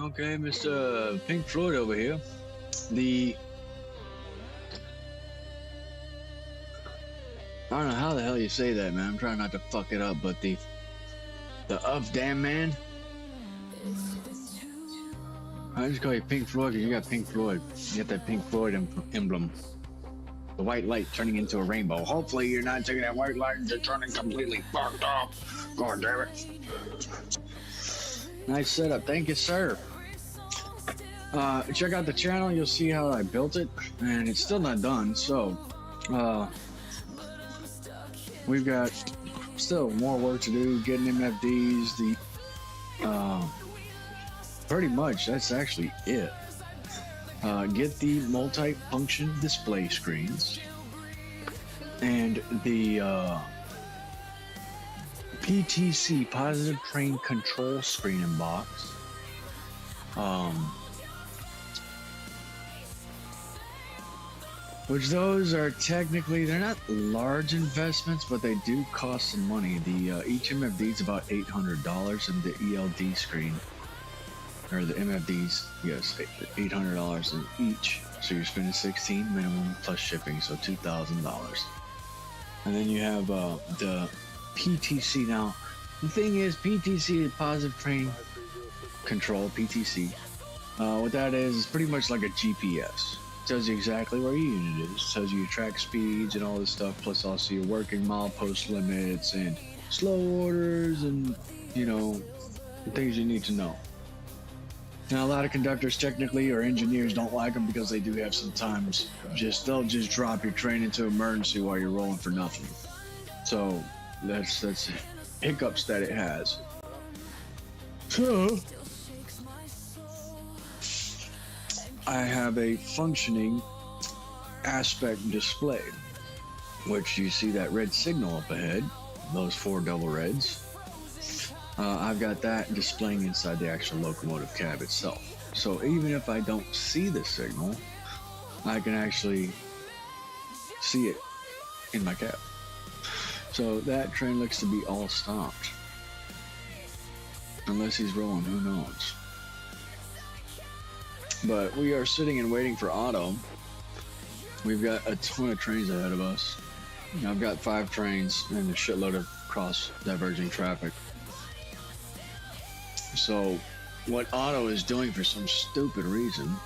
Okay, Mr. Pink Floyd over here. I don't know how the hell you say that, man. I'm trying not to fuck it up, but the damn man. I just call you Pink Floyd because you got Pink Floyd. You got that Pink Floyd emblem. The white light turning into a rainbow. Hopefully you're not taking that white light and turning completely fucked up. God damn it. Nice setup. Thank you, sir. Check out the channel. You'll see how I built it. And it's still not done. So, we've got still more work to do. Getting MFDs, pretty much that's actually it. Get the multi-function display screens and the PTC positive train control screen and box. Which those are technically, they're not large investments, but they do cost some money. The each MFD is about $800, and the ELD screen, or the MFDs, yes, $800 in each. So you're spending $16 minimum plus shipping, so $2,000. And then you have the PTC. Now, the thing is, PTC is positive train control, PTC. What that is pretty much like a GPS. Tells you exactly where your unit is, tells you your track speeds and all this stuff, plus also your working milepost limits and slow orders and, you know, things you need to know. Now, a lot of conductors technically or engineers don't like them because they do have sometimes they'll just drop your train into emergency while you're rolling for nothing. So that's hiccups that it has. So I have a functioning aspect display, which you see that red signal up ahead, those 4 double reds. I've got that displaying inside the actual locomotive cab itself. So even if I don't see the signal, I can actually see it in my cab. So that train looks to be all stopped. Unless he's rolling, who knows? But we are sitting and waiting for Otto. We've got a ton of trains ahead of us. I've got 5 trains and a shitload of cross diverging traffic. So what Otto is doing for some stupid reason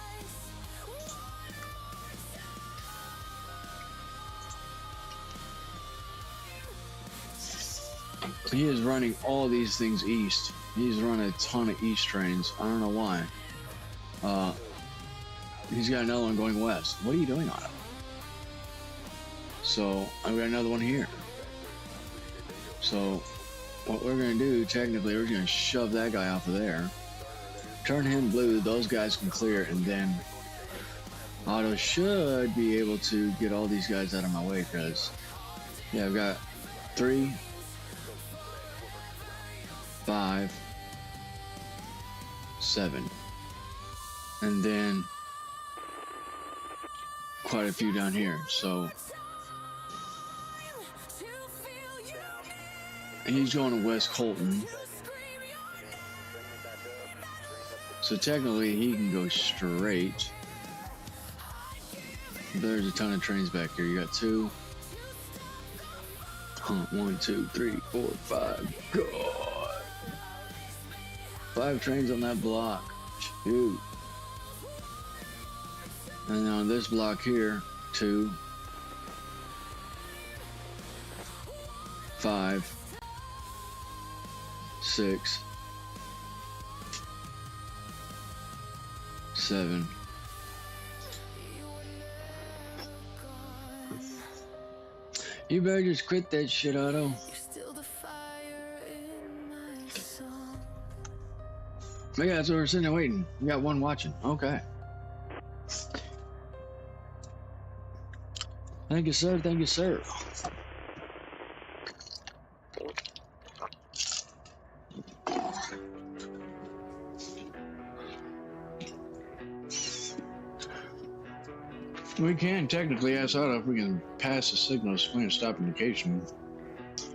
he is running all these things east. He's running a ton of east trains. I don't know why. He's got another one going west. What are you doing, Otto? So I've got another one here. So what we're gonna do, technically, we're gonna shove that guy off of there, turn him blue, those guys can clear, and then Otto should be able to get all these guys out of my way, because yeah, I've got 3, 5, 7, and then quite a few down here. So he's going to West Colton, so technically he can go straight. There's a ton of trains back here. You got 2, 1, 2, 3, 4, 5. God, 5 trains on that block. Shoot. And on this block here, 2, 5, 6, 7. You better just quit that shit, Otto. Oh yeah, that's what we're sitting there waiting. We got 1 watching. Okay. Thank you, sir. Thank you, sir. We can technically ask Otto if we can pass the signal swing and stop indication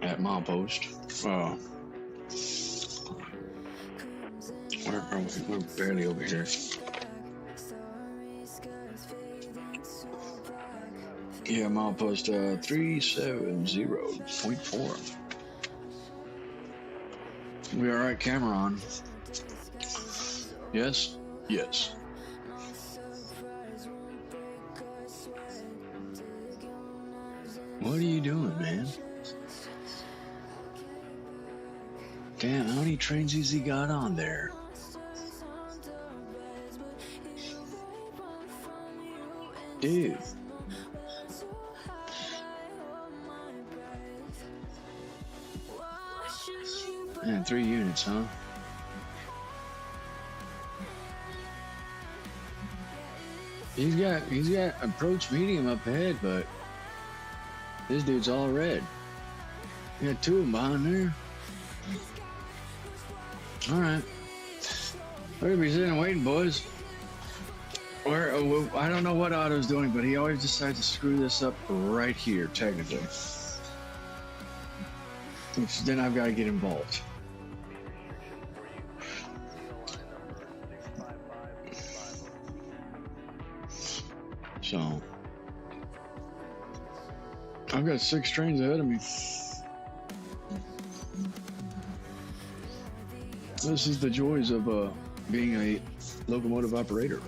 at milepost. Where are we? We're barely over here. Yeah, milepost 370.4. We all right? Camera on. Yes? Yes. What are you doing, man? Damn, how many trains has he got on there? Dude. Man, 3 units, huh? He's got approach medium up ahead, but this dude's all red. You got two of them behind there. All right, we're gonna be sitting and waiting, boys. I don't know what Otto's doing, but he always decides to screw this up right here, technically. Which then I've got to get involved. So I've got 6 trains ahead of me. This is the joys of being a locomotive operator.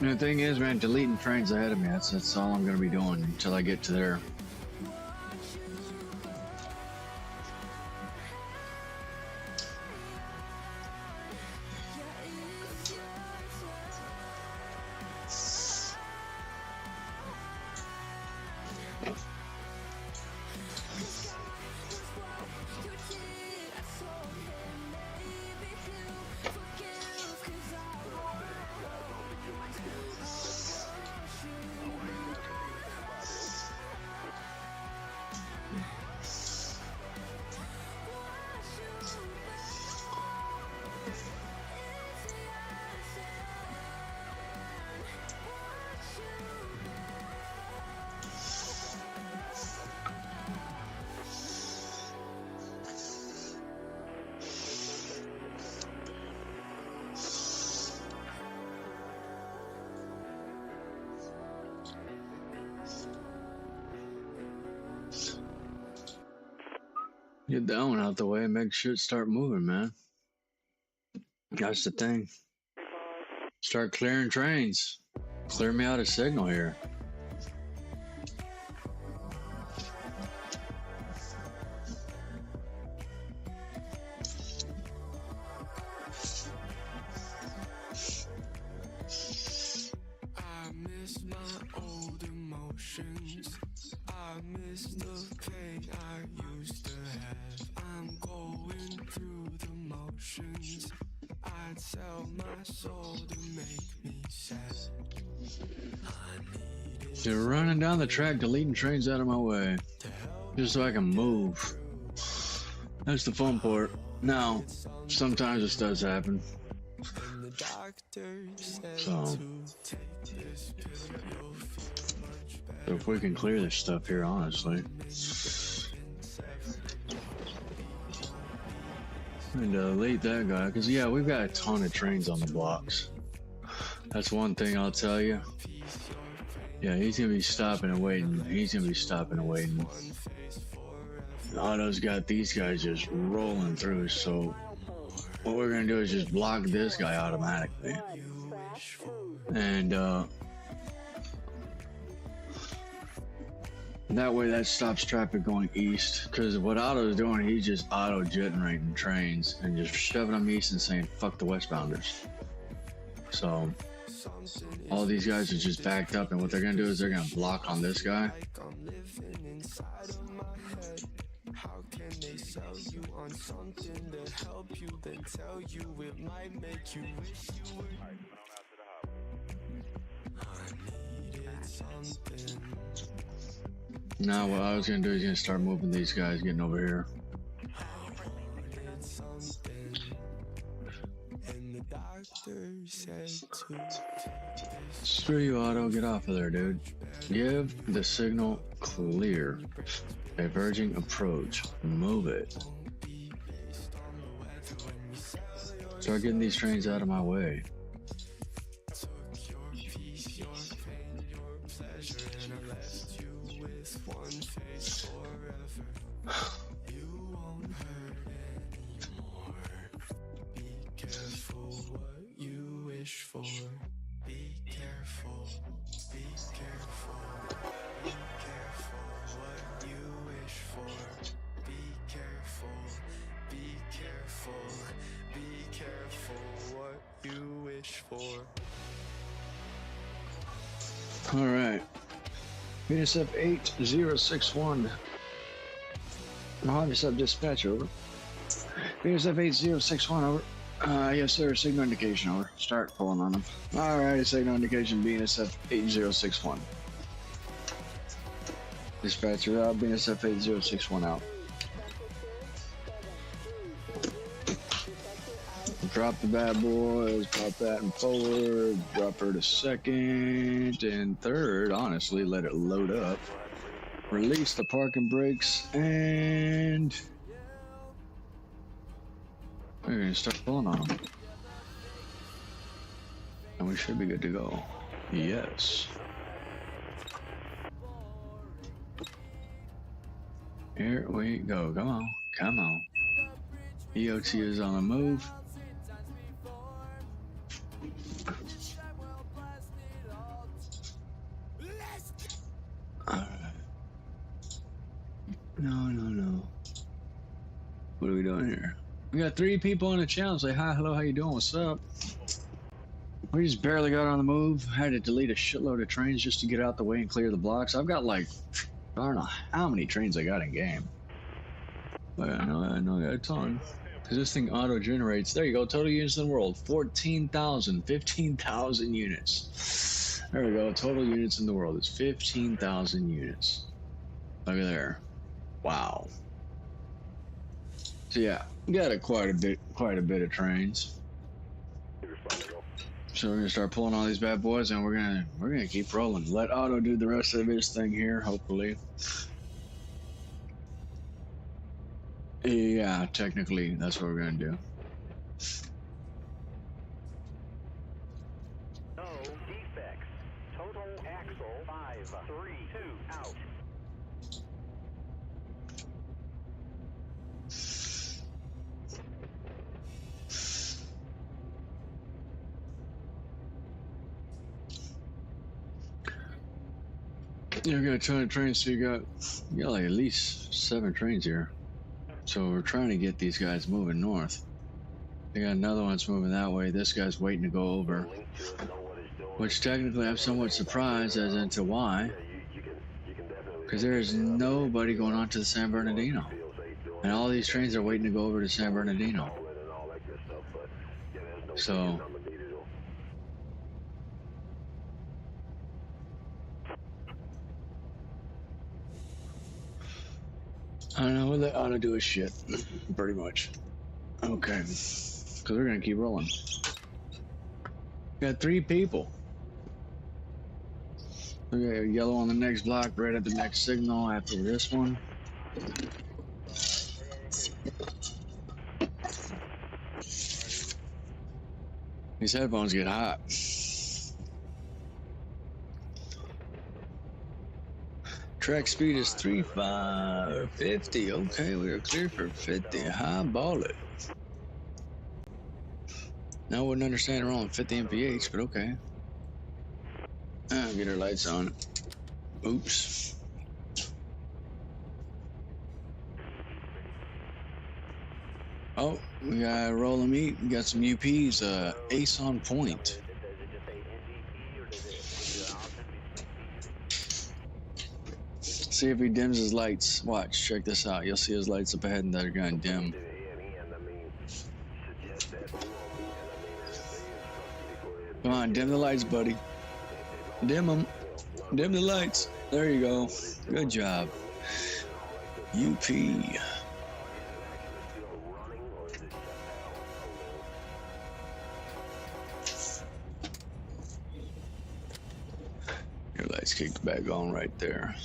And the thing is, man, deleting trains ahead of me, that's all I'm going to be doing until I get to there. Get that one out the way and make shit start moving, man. That's the thing. Start clearing trains. Clear me out a signal here. I miss my old emotions. I miss the pain I used to have. I'm going through the motions. I'd sell my soul to make me sad. They're running down the track, deleting trains out of my way, just so I can move. That's the fun part. Now, sometimes this does happen. So if we can clear this stuff here, honestly. And delete that guy, because yeah, we've got a ton of trains on the blocks. That's one thing I'll tell you. Yeah, he's gonna be stopping and waiting. He's gonna be stopping and waiting. Otto's got these guys just rolling through, so what we're gonna do is just block this guy automatically. And that way that stops traffic going east, because what Otto's doing, he's just auto-generating trains and just shoving them east and saying fuck the westbounders. So all these guys are just backed up, and what they're gonna do is they're gonna block on this guy. How can they sell you on something to help you, then tell you it might make you wish you were. I needed something. Now what I was gonna do is gonna start moving these guys getting over here. And the doctor said to screw you, Otto, get off of there, dude. Give the signal clear. Diverging approach. Move it. Start getting these trains out of my way. For. Be careful, be careful, be careful what you wish for. Be careful, be careful, be careful what you wish for. All right. BNSF 8061. Mojave sub dispatch over. BNSF 8061 over. Yes, sir. Signal indication over. Start pulling on them. All right. Signal indication BNSF 8061. Dispatcher out. BNSF 8061 out. Drop the bad boys, pop that and forward, drop her to second and third, honestly, let it load up. Release the parking brakes and we're gonna start pulling on them. And we should be good to go. Yes. Here we go, come on, come on. EOT is on the move. No. What are we doing here? We got 3 people on the channel. Say hi, hello, how you doing? What's up? We just barely got on the move. Had to delete a shitload of trains just to get out the way and clear the blocks. I've got like, I don't know how many trains I got in game. But I know I got a ton. Because this thing auto-generates. There you go, total units in the world. 14,000, 15,000 units. There we go, total units in the world is 15,000 units. Look at there. Wow. So yeah, got quite a bit of trains. So we're gonna start pulling all these bad boys, and we're gonna keep rolling. Let Otto do the rest of his thing here, hopefully. Yeah, technically that's what we're gonna do. No defects. Total axle 532 out. Yeah, we got a ton of trains, so you got like at least 7 trains here. So we're trying to get these guys moving north. They got another one's moving that way. This guy's waiting to go over. Which technically I'm somewhat surprised as into why. Because there is nobody going on to the San Bernardino. And all these trains are waiting to go over to San Bernardino. So I don't know what they ought to do is shit, pretty much. Okay, because we're gonna keep rolling. Got 3 people. We got yellow on the next block, red at the next signal after this one. These headphones get hot. Track speed is 3550. Okay, we are clear for 50. Highball it. Now I wouldn't understand it wrong, 50 mph, but okay. Get our lights on. Oops. Oh, we got roll of meat. We got some UPs. Ace on point. See if he dims his lights. Watch, check this out. You'll see his lights up ahead and they're gonna dim. Come on, dim the lights, buddy. Dim them. Dim the lights. There you go. Good job. UP. Your lights kicked back on right there.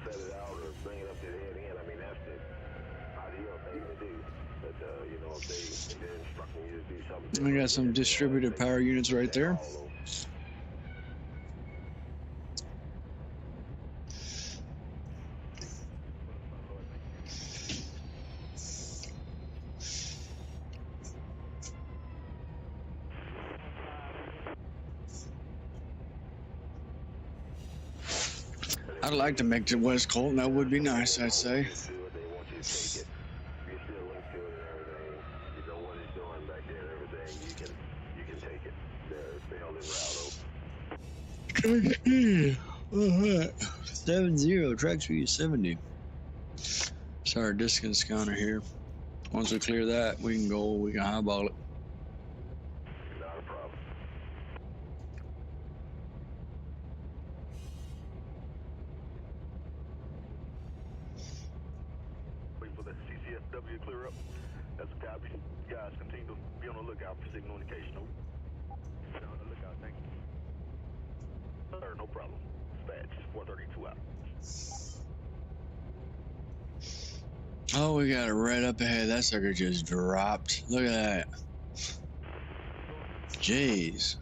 Set it out or bring it up to the head end. I mean, that's the ideal thing to do. But, you know, if they're instructing you to do something. We got some distributed power units right there. I'd like to make it West Colton. That would be nice, I'd say. Alright. 70, track speed 70. It's our distance counter here. Once we clear that, we can highball it. Not a problem. Waiting for the CCSW to clear up. That's a copy. You guys continue to be on the lookout for signal indication. Be on the lookout, thank you. Sir, no problem. Dispatch, 432 out. Oh, we got it right up ahead. That sucker just dropped. Look at that. Jeez.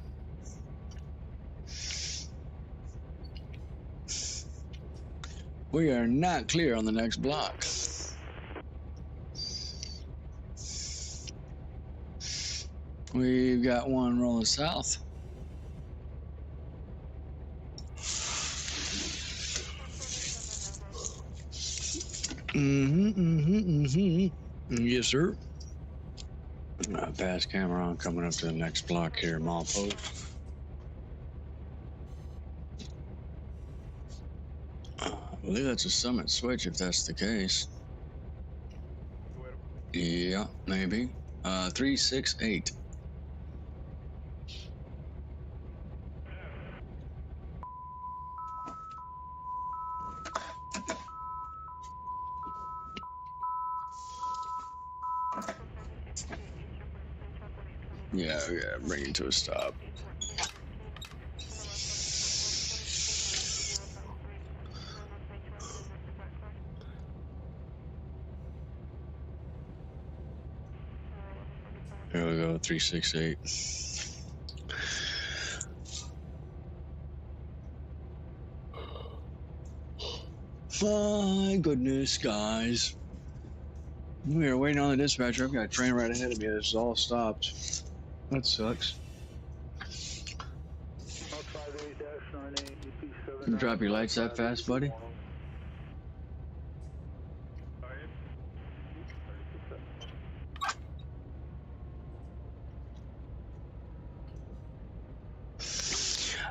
We are not clear on the next block. We've got one rolling south. Yes, sir. Pass camera on, coming up to the next block here, Milepost. I believe that's a summit switch if that's the case. Yeah, maybe. 368. Yeah, bring it to a stop. Here we go, 368. My goodness, guys. We are waiting on the dispatcher. I've got a train right ahead of me that's all stopped. That sucks. You drop your lights that fast, buddy?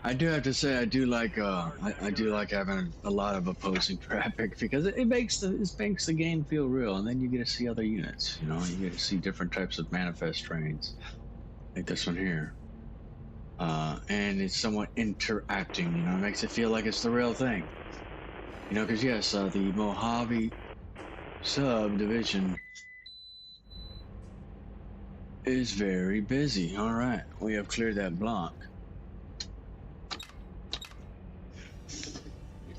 I do have to say I do like having a lot of opposing traffic because it makes the game feel real, and then you get to see other units. You know, you get to see different types of manifest trains, like this one here, and it's somewhat interacting. You know, it makes it feel like it's the real thing. You know, because yes, the Mojave subdivision is very busy. All right, we have cleared that block.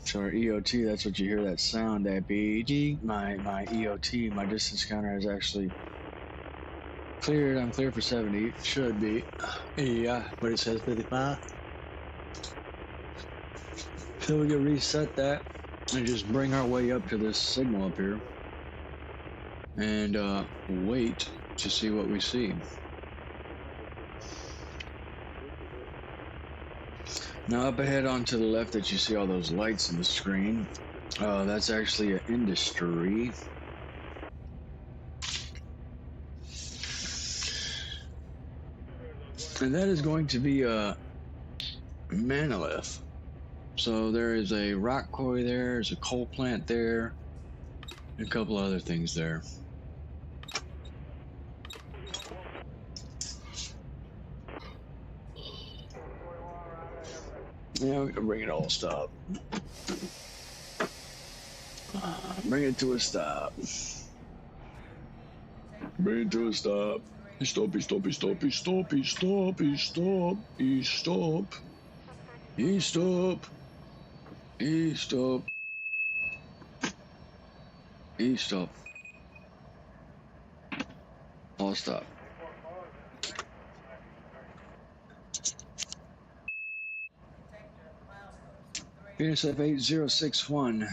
So our EOT, that's what you hear that sound, that BG. My EOT, my distance counter is actually cleared. I'm clear for 70. It should be. Yeah, but it says 55. So we can reset that and just bring our way up to this signal up here and wait to see what we see. Now up ahead onto the left that you see all those lights in the screen, that's actually an industry. And that is going to be a monolith. So there is a rock quarry there, there's a coal plant there, and a couple other things there. Yeah, we can bring it all stop. Bring it to a stop. Bring it to a stop. Stop, stop, stop, stop, stop, stop, stop. Stop. Stop. Stop. All stop. BSF 8061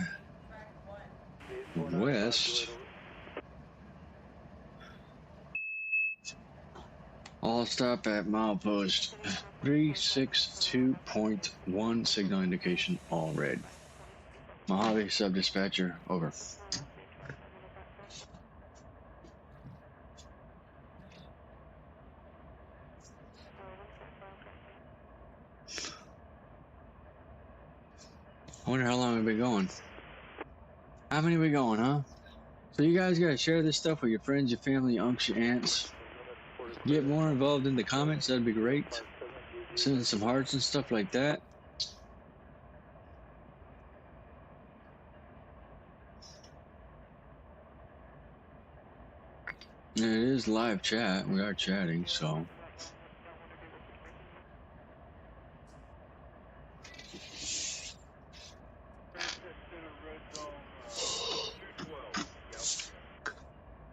west. All stop at milepost 362.1, signal indication all red. Mojave sub-dispatcher, over. I wonder how long we've been going. How many we going, huh? So you guys gotta share this stuff with your friends, your family, your uncles, your aunts. Get more involved in the comments, that'd be great. Send some hearts and stuff like that. It is live chat. We are chatting, so.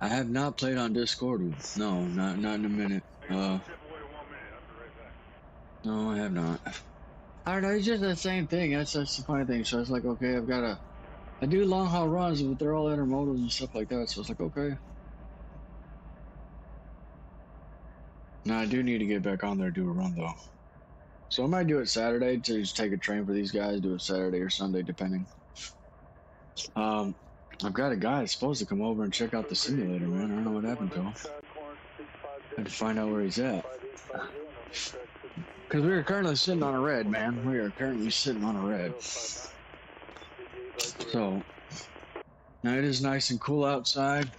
I have not played on Discord. No, not in a minute. No, I have not. I don't know. It's just the same thing. That's the funny thing. So it's like, okay, I do long haul runs, but they're all intermodals and stuff like that. So it's like, okay. Now I do need to get back on there and do a run though. So I might do it Saturday to just take a train for these guys. Do it Saturday or Sunday, depending. I've got a guy that's supposed to come over and check out the simulator, man. I don't know what happened to him. I had to find out where he's at. Because we are currently sitting on a red, man. We are currently sitting on a red. So, now it is nice and cool outside.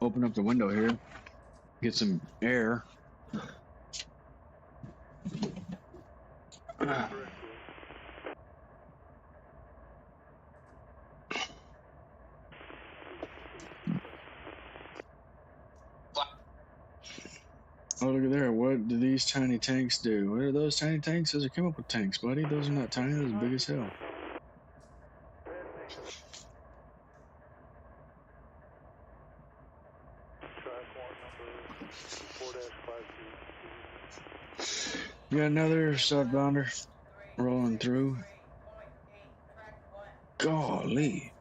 Open up the window here. Get some air. Oh, look at there. What do these tiny tanks do? What are those tiny tanks? Those are chemical tanks, buddy. Those are not tiny. Those are big as hell. You got another southbounder rolling through. Golly.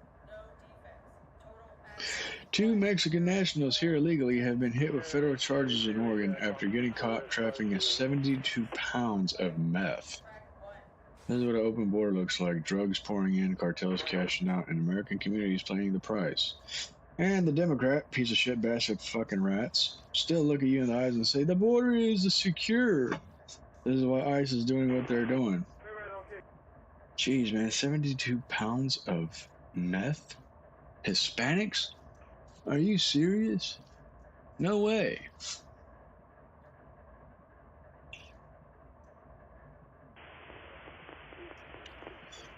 2 Mexican nationals here illegally have been hit with federal charges in Oregon after getting caught trafficking 72 pounds of meth. This is what an open border looks like. Drugs pouring in, cartels cashing out, and American communities paying the price. And the Democrat, piece of shit bastard fucking rats, still look at you in the eyes and say, the border is secure. This is why ICE is doing what they're doing. Jeez, man, 72 pounds of meth? Hispanics? Are you serious? No way.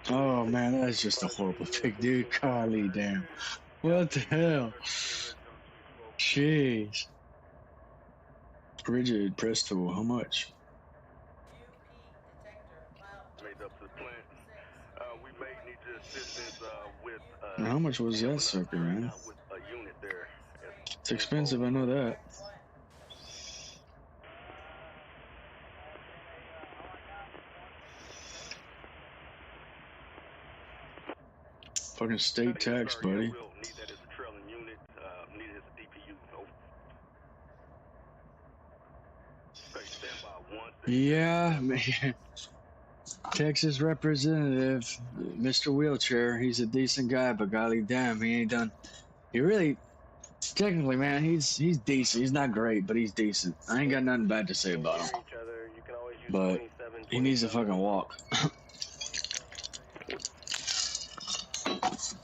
Oh man, that's just a horrible thing, dude. Golly damn. What the hell? Jeez. Rigid press tool, how much? Made up to the plant. We may need your assistance with How much was that sucker, man? with a unit there. It's expensive, I know that. Fucking state tax, buddy. We'll need that as a trailing unit. Need it as a DPU. Nope. Okay, stand by one. Yeah, man. Texas representative, Mr. Wheelchair, he's a decent guy, but golly damn, he ain't done. He really, technically, man, he's decent. He's not great, but he's decent. I ain't got nothing bad to say about him. But he needs to fucking walk.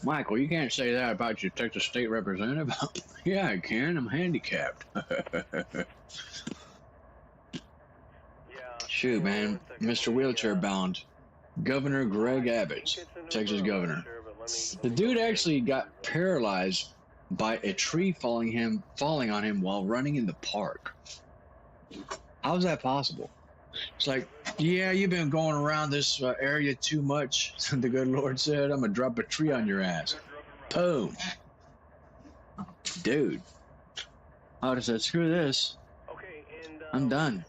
Michael, you can't say that about your Texas state representative. Yeah, I can. I'm handicapped. Shoot, man. Mr. Wheelchair Bound. Governor Greg Abbott, Texas governor. The dude actually got paralyzed by a tree falling on him while running in the park. How's that possible? It's like, yeah, you've been going around this area too much. The good Lord said, I'm gonna drop a tree on your ass. Boom. Dude. I would have said, screw this. I'm done.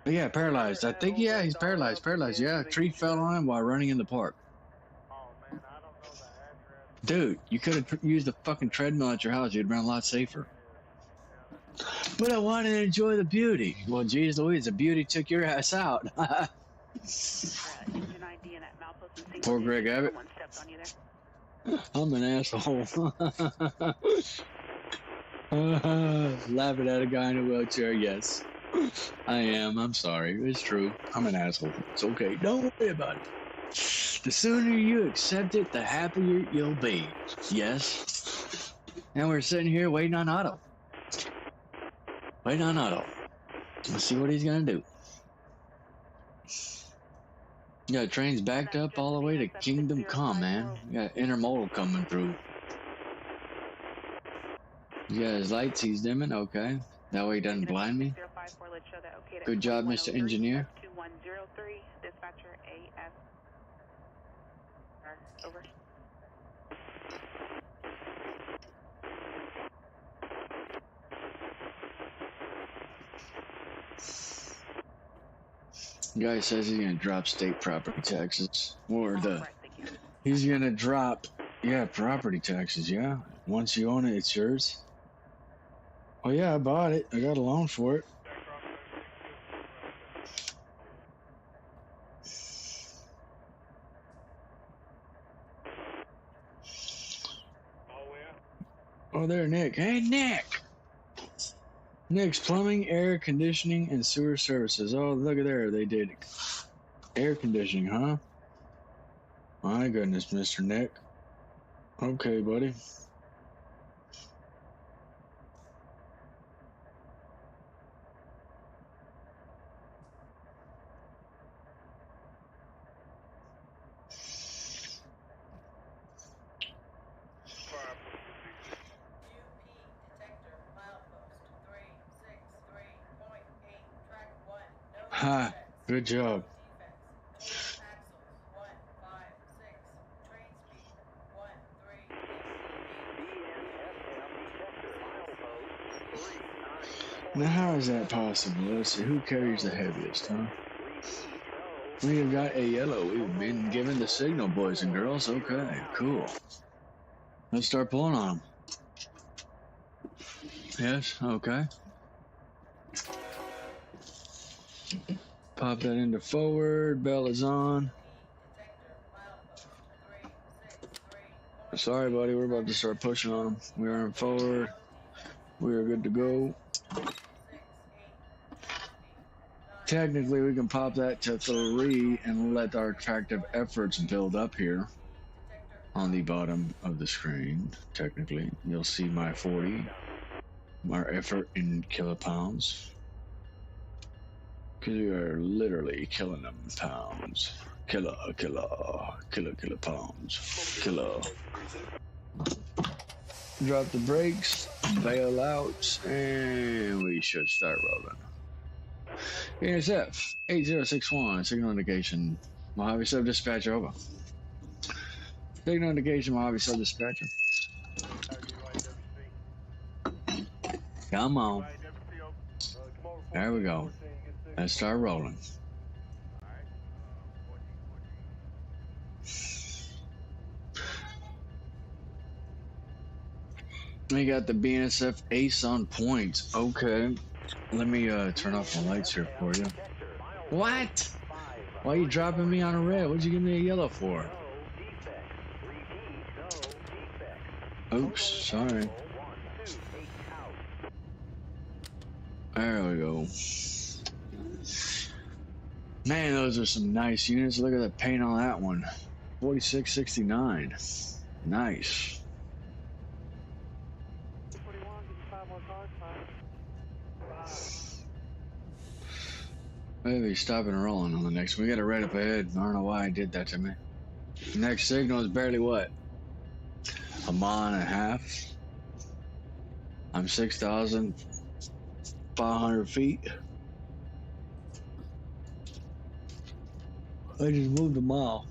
But yeah, paralyzed. I think, yeah, he's paralyzed. Yeah, a tree fell on him while running in the park. Dude, you could have used a fucking treadmill at your house. You'd been a lot safer. But I wanted to enjoy the beauty. Well, geez Louise, the beauty took your ass out. Poor Greg Abbott. I'm an asshole. Laughing at a guy in a wheelchair, yes. I am. I'm sorry. It's true. I'm an asshole. It's okay. Don't worry about it. The sooner you accept it, the happier you'll be. Yes. And we're sitting here waiting on Otto. Waiting on Otto. Let's see what he's gonna do. Yeah, train's backed up all the way to Kingdom Come, man. We got intermodal coming through. You got his lights, he's dimming, okay. That way he doesn't blind me. Good job, Mr. Engineer. 2103, dispatcher AS. Over. Guy says he's gonna drop state property taxes. Or he's gonna drop, yeah, property taxes, yeah. Once you own it, it's yours. Oh yeah, I bought it. I got a loan for it. Oh, there, Nick. Hey, Nick! Nick's Plumbing, Air Conditioning, and Sewer Services. Oh, look at there. They did air conditioning, huh? My goodness, Mr. Nick. Okay, buddy. Ha, good job. Now how is that possible? Let's see, who carries the heaviest, huh? We have got a yellow. We've been given the signal, boys and girls. Okay, cool. Let's start pulling on them. Yes, okay. Pop that into forward. Bell is on. Sorry, buddy. We're about to start pushing on them. We are in forward. We are good to go. Technically, we can pop that to 3 and let our attractive efforts build up here on the bottom of the screen. Technically, you'll see my 40, our effort in kilopounds. Because we are literally killing them pounds. Killer pounds. Killer. Drop the brakes, bail out, and we should start rolling. ESF 8061, signal indication. Mojave sub-dispatcher, over. Signal indication, Mojave sub-dispatcher. Come on. There we go. Let's start rolling. We got the BNSF ace on point. Okay. Let me turn off the lights here for you. What? Why are you dropping me on a red? What'd you give me a yellow for? Oops, sorry. There we go. Man, those are some nice units. Look at the paint on that one. 4669. Nice. Maybe stopping and rolling on the next one. We got it right up ahead. I don't know why I did that to me. Next signal is barely what? A mile and a half. I'm 6,500 feet. I just moved a mile.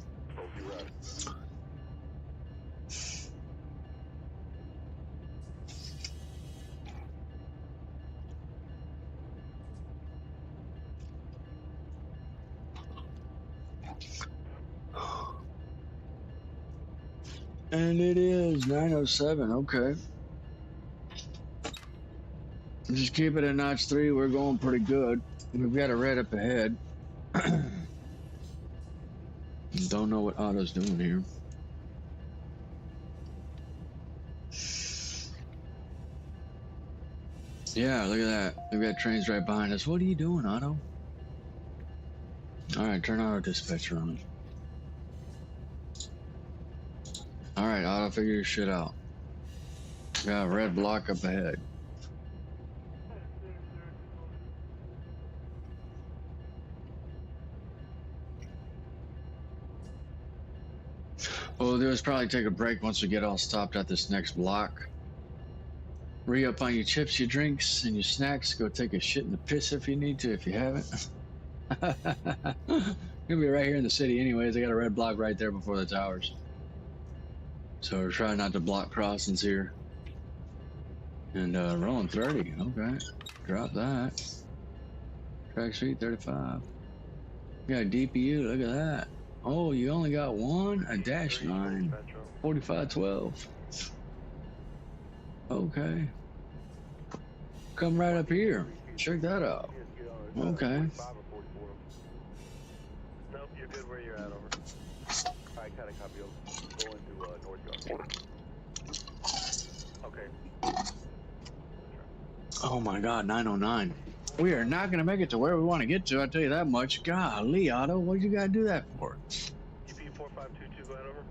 And it is 907, okay. Just keep it at notch 3, we're going pretty good. We've got a red up ahead. Don't know what Otto's doing here. Yeah, look at that. We've got trains right behind us. What are you doing, Otto? Alright, turn our dispatcher on. figure your shit out. Got a red block up ahead. What we'll do is probably take a break once we get all stopped at this next block. Re-up on your chips, your drinks, and your snacks. Go take a shit in the piss if you need to, if you haven't. You'll be right here in the city anyways. They got a red block right there before the towers. So we're trying not to block crossings here. And rolling 30. Okay. Drop that. Track speed 35. You got a DPU. Look at that. Oh, you only got one? A dash 9. 4512. Okay. Come right up here. Check that out. Okay. Nope, you're good where you're at, over. Alright, kinda copy over. Going to North Yard. Okay. Oh my god, 909. We are not going to make it to where we want to get to, I'll tell you that much. Golly, Otto, what'd you got to do that for? EP 4522 going over.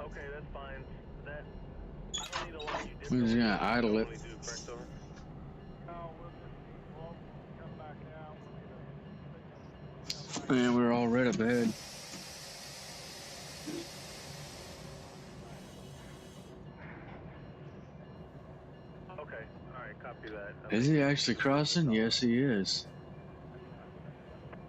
Okay, that's fine. That I don't need a line. You did. We're just going to idle it. Man, we're all right up ahead. Okay, alright, copy that. Is he actually crossing? Yes, he is.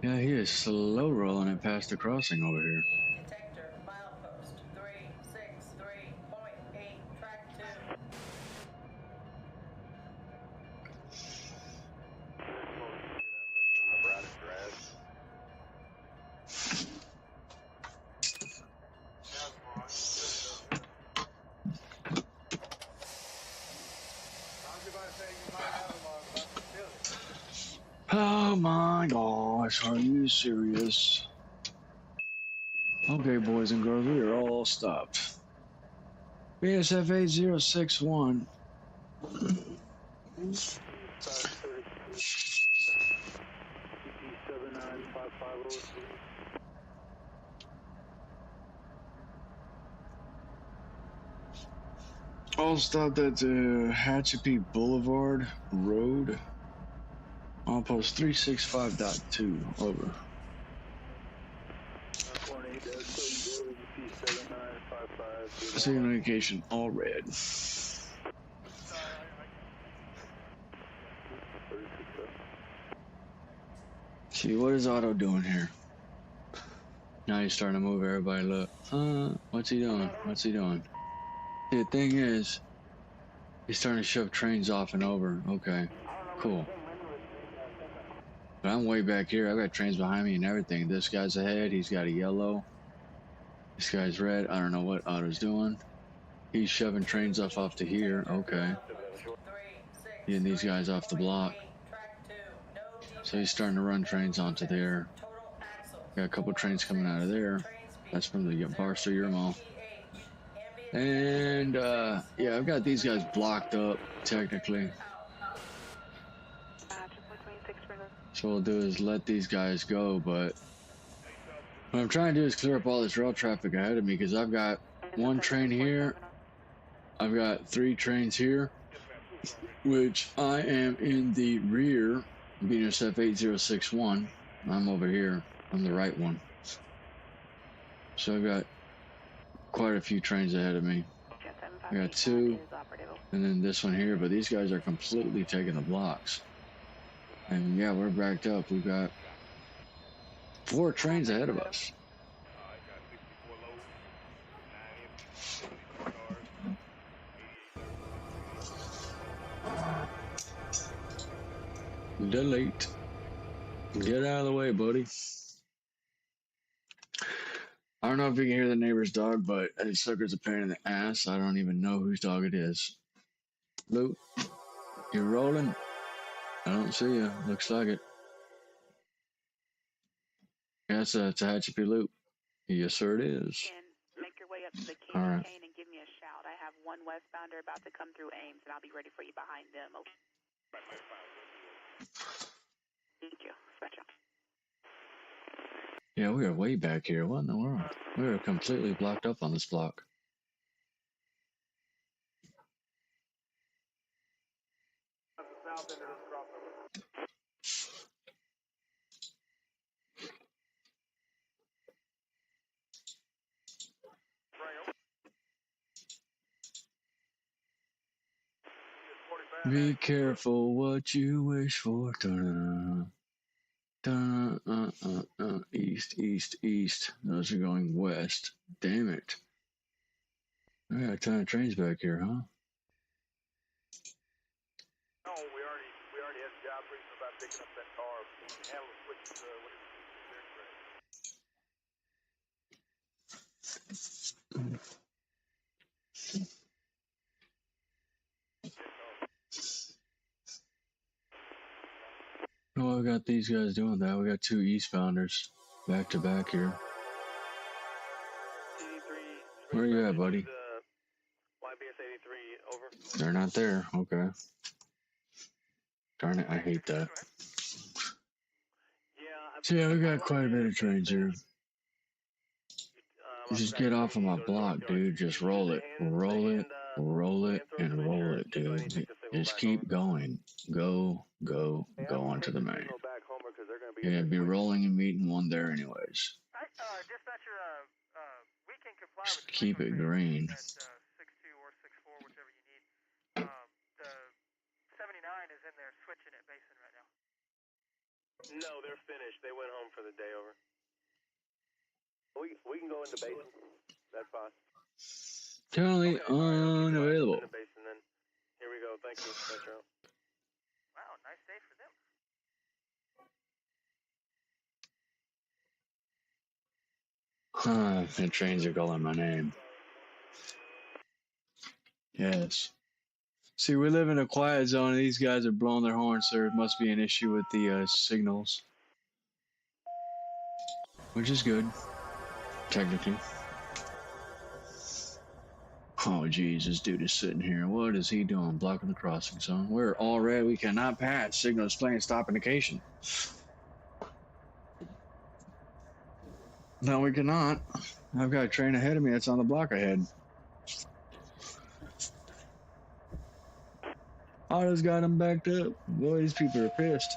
Yeah, he is slow rolling it past the crossing over here. Detector, milepost 363.8, track 2. Oh my gosh, are you serious? Okay, boys and girls, we are all stopped. BSF 8061. All stopped at Hatchapee Boulevard Road. On post 365.2. Over. Signal indication all red. See, what is Otto doing here? Now he's starting to move everybody. Look. What's he doing? What's he doing? See, the thing is, he's starting to shove trains off and over. Okay, cool. But I'm way back here. I've got trains behind me and everything. This guy's ahead. He's got a yellow. This guy's red. I don't know what Otto's doing. He's shoving trains off to here. Okay. Getting these guys off the block. So he's starting to run trains onto there. Got a couple trains coming out of there. That's from the Barstow Yermo. And, yeah, I've got these guys blocked up, technically. So what we'll do is let these guys go, but what I'm trying to do is clear up all this rail traffic ahead of me, because I've got one train here, I've got 3 trains here, which I am in the rear, BNSF 8061. I'm over here, I'm the right one. So I've got quite a few trains ahead of me. I got 2, and then this one here, but these guys are completely taking the blocks. And yeah, we're backed up. We've got 4 trains ahead of us. Delete. Get out of the way, buddy. I don't know if you can hear the neighbor's dog, but that sucker's a pain in the ass. I don't even know whose dog it is. Luke, you rolling? I don't see you. Looks like it. Yeah, it's a Hatchapee Loop. Yes, sir, it is. And make your way up to the All right. cane and give me a shout. I have one westbound. They're about to come through Ames, and I'll be ready for you behind them. Okay. Thank you. Dispatch out. Yeah, we are way back here. What in the world? We are completely blocked up on this block. Be careful what you wish for. East, east, east. Those are going west. Damn it. We got a ton of trains back here, huh? No, we already had the job briefing about picking up that car. Handle the switch with Oh, I got these guys doing that. We got two eastbounders back to back here. Where are you at, buddy? YBS 83, over. They're not there. Okay. Darn it, I hate that. So yeah, we got quite a bit of trains here. Just get off of my block, dude. Just roll it. Roll it. Roll it and roll it, dude. Just keep going. Go, go, go onto the main. You're gonna be rolling and meeting one there anyways. Dispatcher, we can comply Just with the keep it green. at 6-2 or 6-4, whichever you need. The 79 is in there switching at Basin right now. No, they're finished. They went home for the day, over. We can go into Basin. That's fine. Currently unavailable. Into Basin, then. Here we go. Thank you, Metro. Wow, nice day for them. The trains are calling my name. Yes. See, we live in a quiet zone and these guys are blowing their horns, so there must be an issue with the signals. Which is good, technically. Oh, jeez, this dude is sitting here. What is he doing? Blocking the crossing zone. We're all red. We cannot pass. Signal is playing stop indication. No, we cannot. I've got a train ahead of me that's on the block ahead. Auto's got him backed up. Boy, these people are pissed.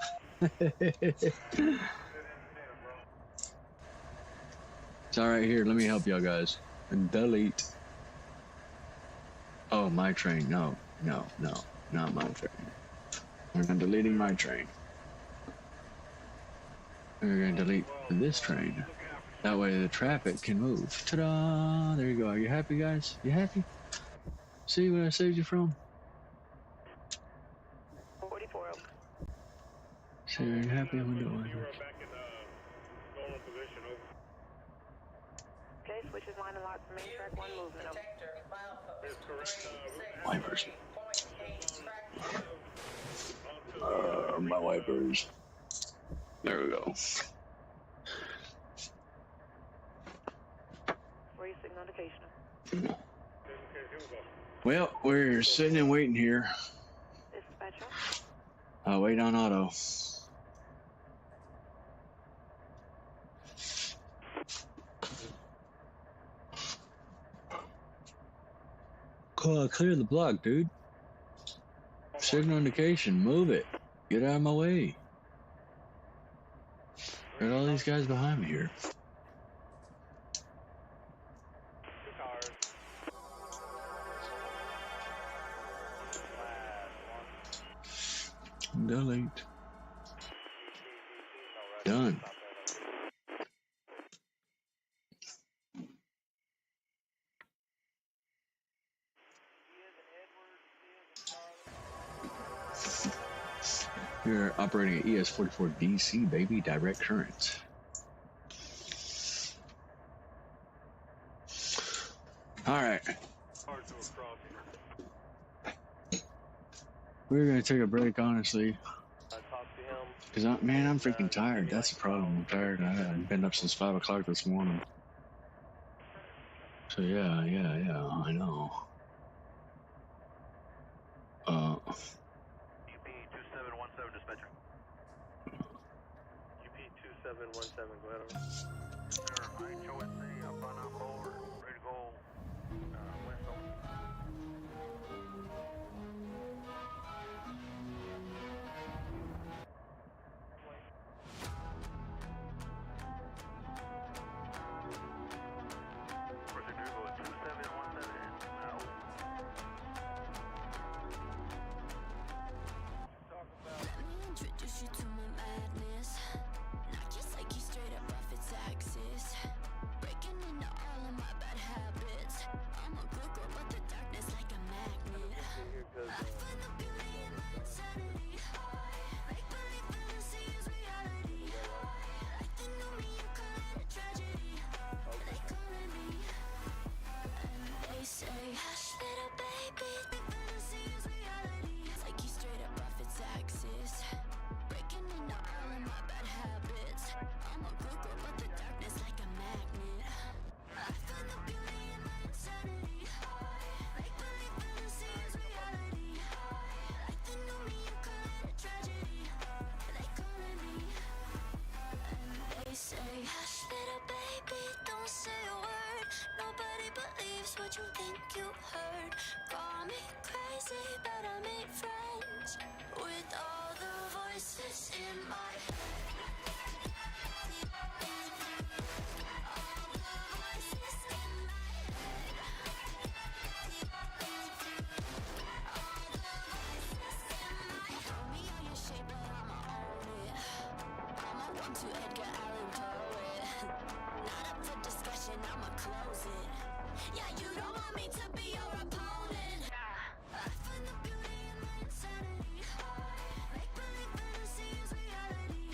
It's all right here. Let me help y'all guys. And delete. Oh, my train. No, no, no, not my train. We're not deleting my train. We're going to delete this train. That way the traffic can move. Ta-da! There you go. Are you happy, guys? You happy? See what I saved you from? 44. So are you happy? I'm doing it. Okay, switches line and lock for main track 1 movement. Detector, milepost. Wipers. 3.8, My wipers. There we go. Where you signal indication? Well, we're sitting and waiting here. Dispatcher. I'll wait on auto. Clear the block, dude. Signal indication. Move it. Get out of my way. Got all these guys behind me here. Delete. Done. You're operating at ES44 DC, baby, direct current. All right. We're gonna take a break, honestly. Cause I'm freaking tired. That's the problem. I'm tired. I've been up since 5 o'clock this morning. So yeah, I know. UP 2717 dispatcher. UP 2717, go ahead over. HOSC, I'm on board, ready to go west over. Project Eagle 2717, out. Let me introduce you to my madness. Knock your psyche straight up off its axis. Breaking into all of my bad habits. I'm a good girl, but the darkness like a magnet. I find the beauty in my insanity. Make believe fantasy is reality. Like the new me, you call it a tragedy. They calling me, and they say, hush, little baby. Think fantasy is reality. Psyche straight up off its axis. Breaking into all of my bad habits. I'm a good girl, but the darkness like a magnet. I find the beauty in my insanity. Make believe fantasy is reality. Like the new me, you call it a tragedy. They calling me, and they say, hush, little baby, don't say a word. Nobody believes what you think you heard. Call me crazy, but I made friends with all the voices in my head. All the voices in my head. All the voices in my head. Throw me on your shape, but I'ma own it. I'm a 1-2 Edgar Allan Poe. Not up for discussion, I'ma close it. Yeah, you don't want me to be your opponent. I find the beauty in my insanity. Make believe fantasy is reality.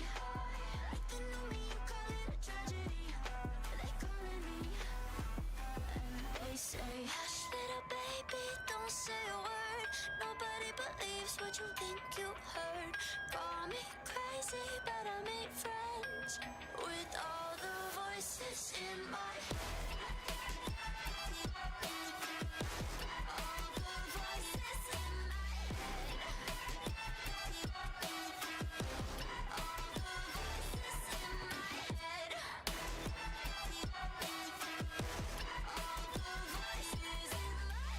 Like the new me, you call it a tragedy. They calling me, and they say, hush, little baby, don't say a word. Nobody believes what you think you heard. Call me crazy, but I made friends with all the voices in my head. All the voices in my head. All the voices in my head. All the voices in my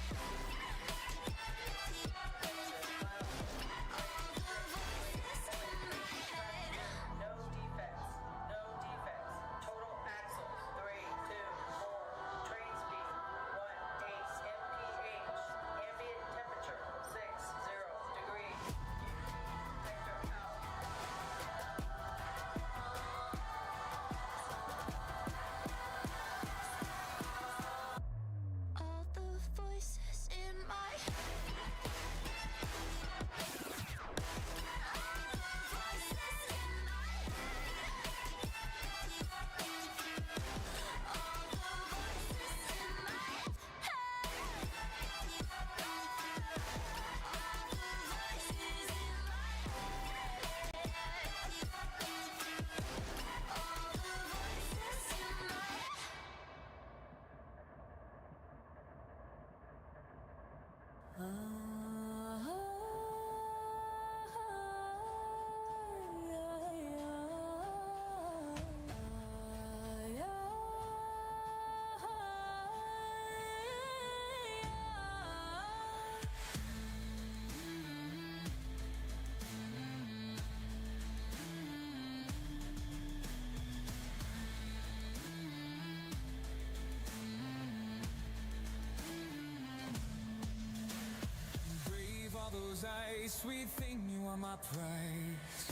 No defects. Total axles 324. Train speed 18 mph. Ambient temperature 60 degrees. Vector out. All the voices in my head. All the voices in my head. All the voices in my head. All the voices in my head. All the voices in my Brave all those eyes, sweet thing, you are my prize.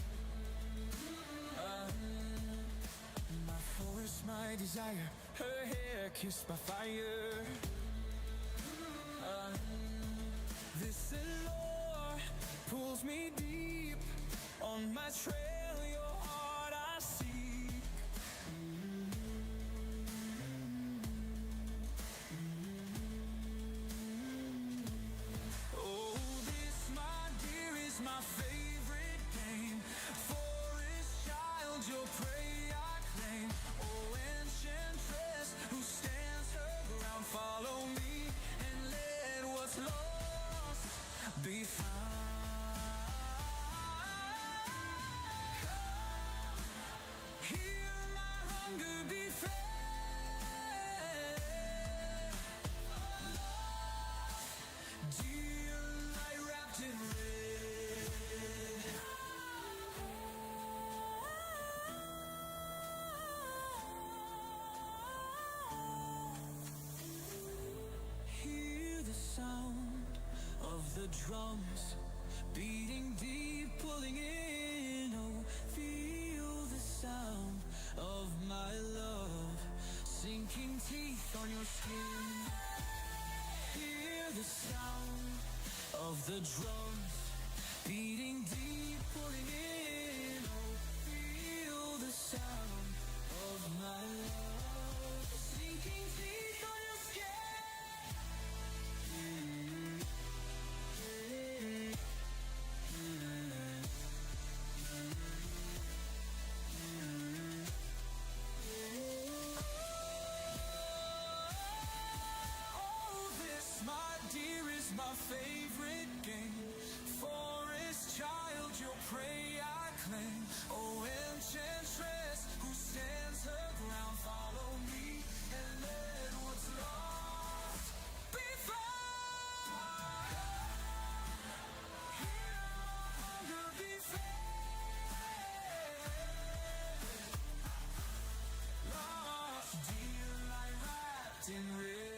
My force, my desire, her hair kissed by fire. This allure pulls me deep on my trail. Your heart I seek. Oh, this, my dear, is my favorite game. Forest child, your prey I claim. Oh, enchantress who stands her ground. Follow me and let what's lost be found. drums beating deep, pulling in. Oh, feel the sound of my love, sinking teeth on your skin. Hear the sound of the drums beating deep, pulling in. Oh, feel the sound of my love, sinking teeth on your skin. My favorite game, forest child, your prey I claim. Oh, enchantress who stands her ground, follow me and let what's lost be found. Here no longer be fair. Lost daylight wrapped in red.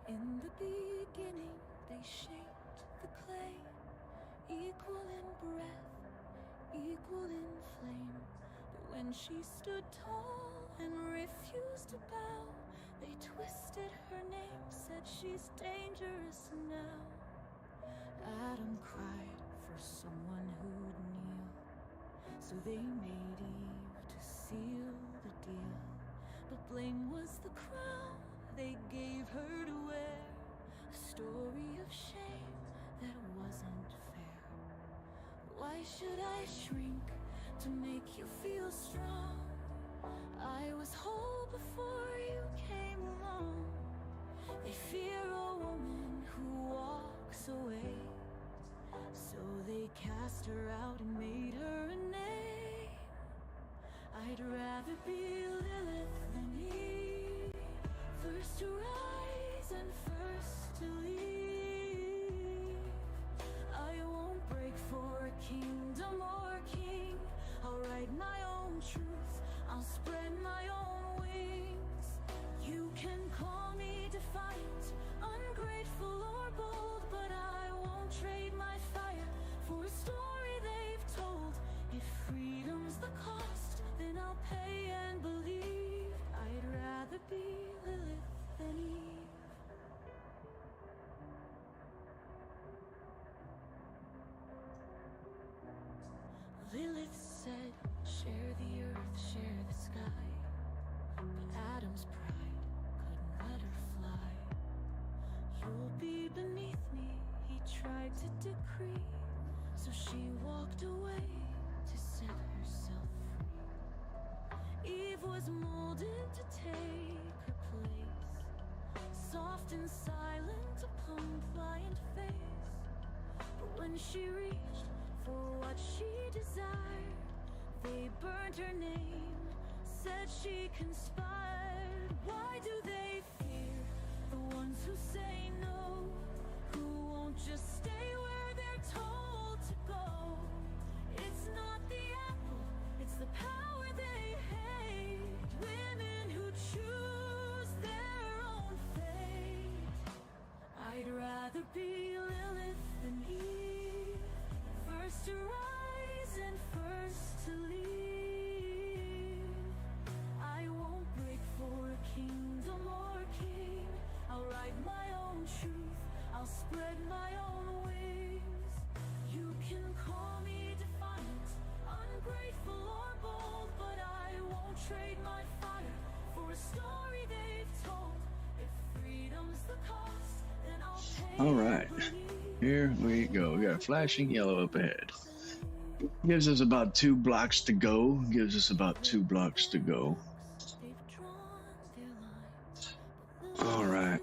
In the beginning, they shaped the clay, equal in breath, equal in flame. But when she stood tall and refused to bow, they twisted her name, said she's dangerous now. Adam cried for someone who'd kneel, so they made Eve to seal the deal. But blame was the crown they gave her to wear, a story of shame that wasn't fair. Why should I shrink to make you feel strong? I was whole before you came along. They fear a woman who walks away, so they cast her out and made her a name. I'd rather be Lilith than Eve, first to rise and first to leave. I won't break for a kingdom or king. I'll write my own truth, I'll spread my own wings. You can call me defiant, ungrateful or bold, but I won't trade my fire for a story they've told. If freedom's the cost, then I'll pay and believe. I'd rather be Lilith than Eve. Lilith said, share the earth, share the sky. But Adam's pride couldn't let her fly. You'll be beneath me, he tried to decree. So she walked away to set herself free. Eve was molded to take her place, soft and silent upon pliant face. But when she reached for what she desired, they burned her name, said she conspired. Why do they fear the ones who say no, who won't just stay where they're told to go? It's not the apple, it's the power they hate. Women who choose their own fate. I'd rather be Lilith than Eve, first to rise and first to leave. I won't break for a kingdom or king. I'll write my own truth, I'll spread my own wings. You can call me defiant, ungrateful or bold, but I won't trade my fire for a story they've told. If freedom's the cost, then I'll All right, here we go. We got a flashing yellow up ahead. Gives us about 2 blocks to go. Gives us about 2 blocks to go. All right.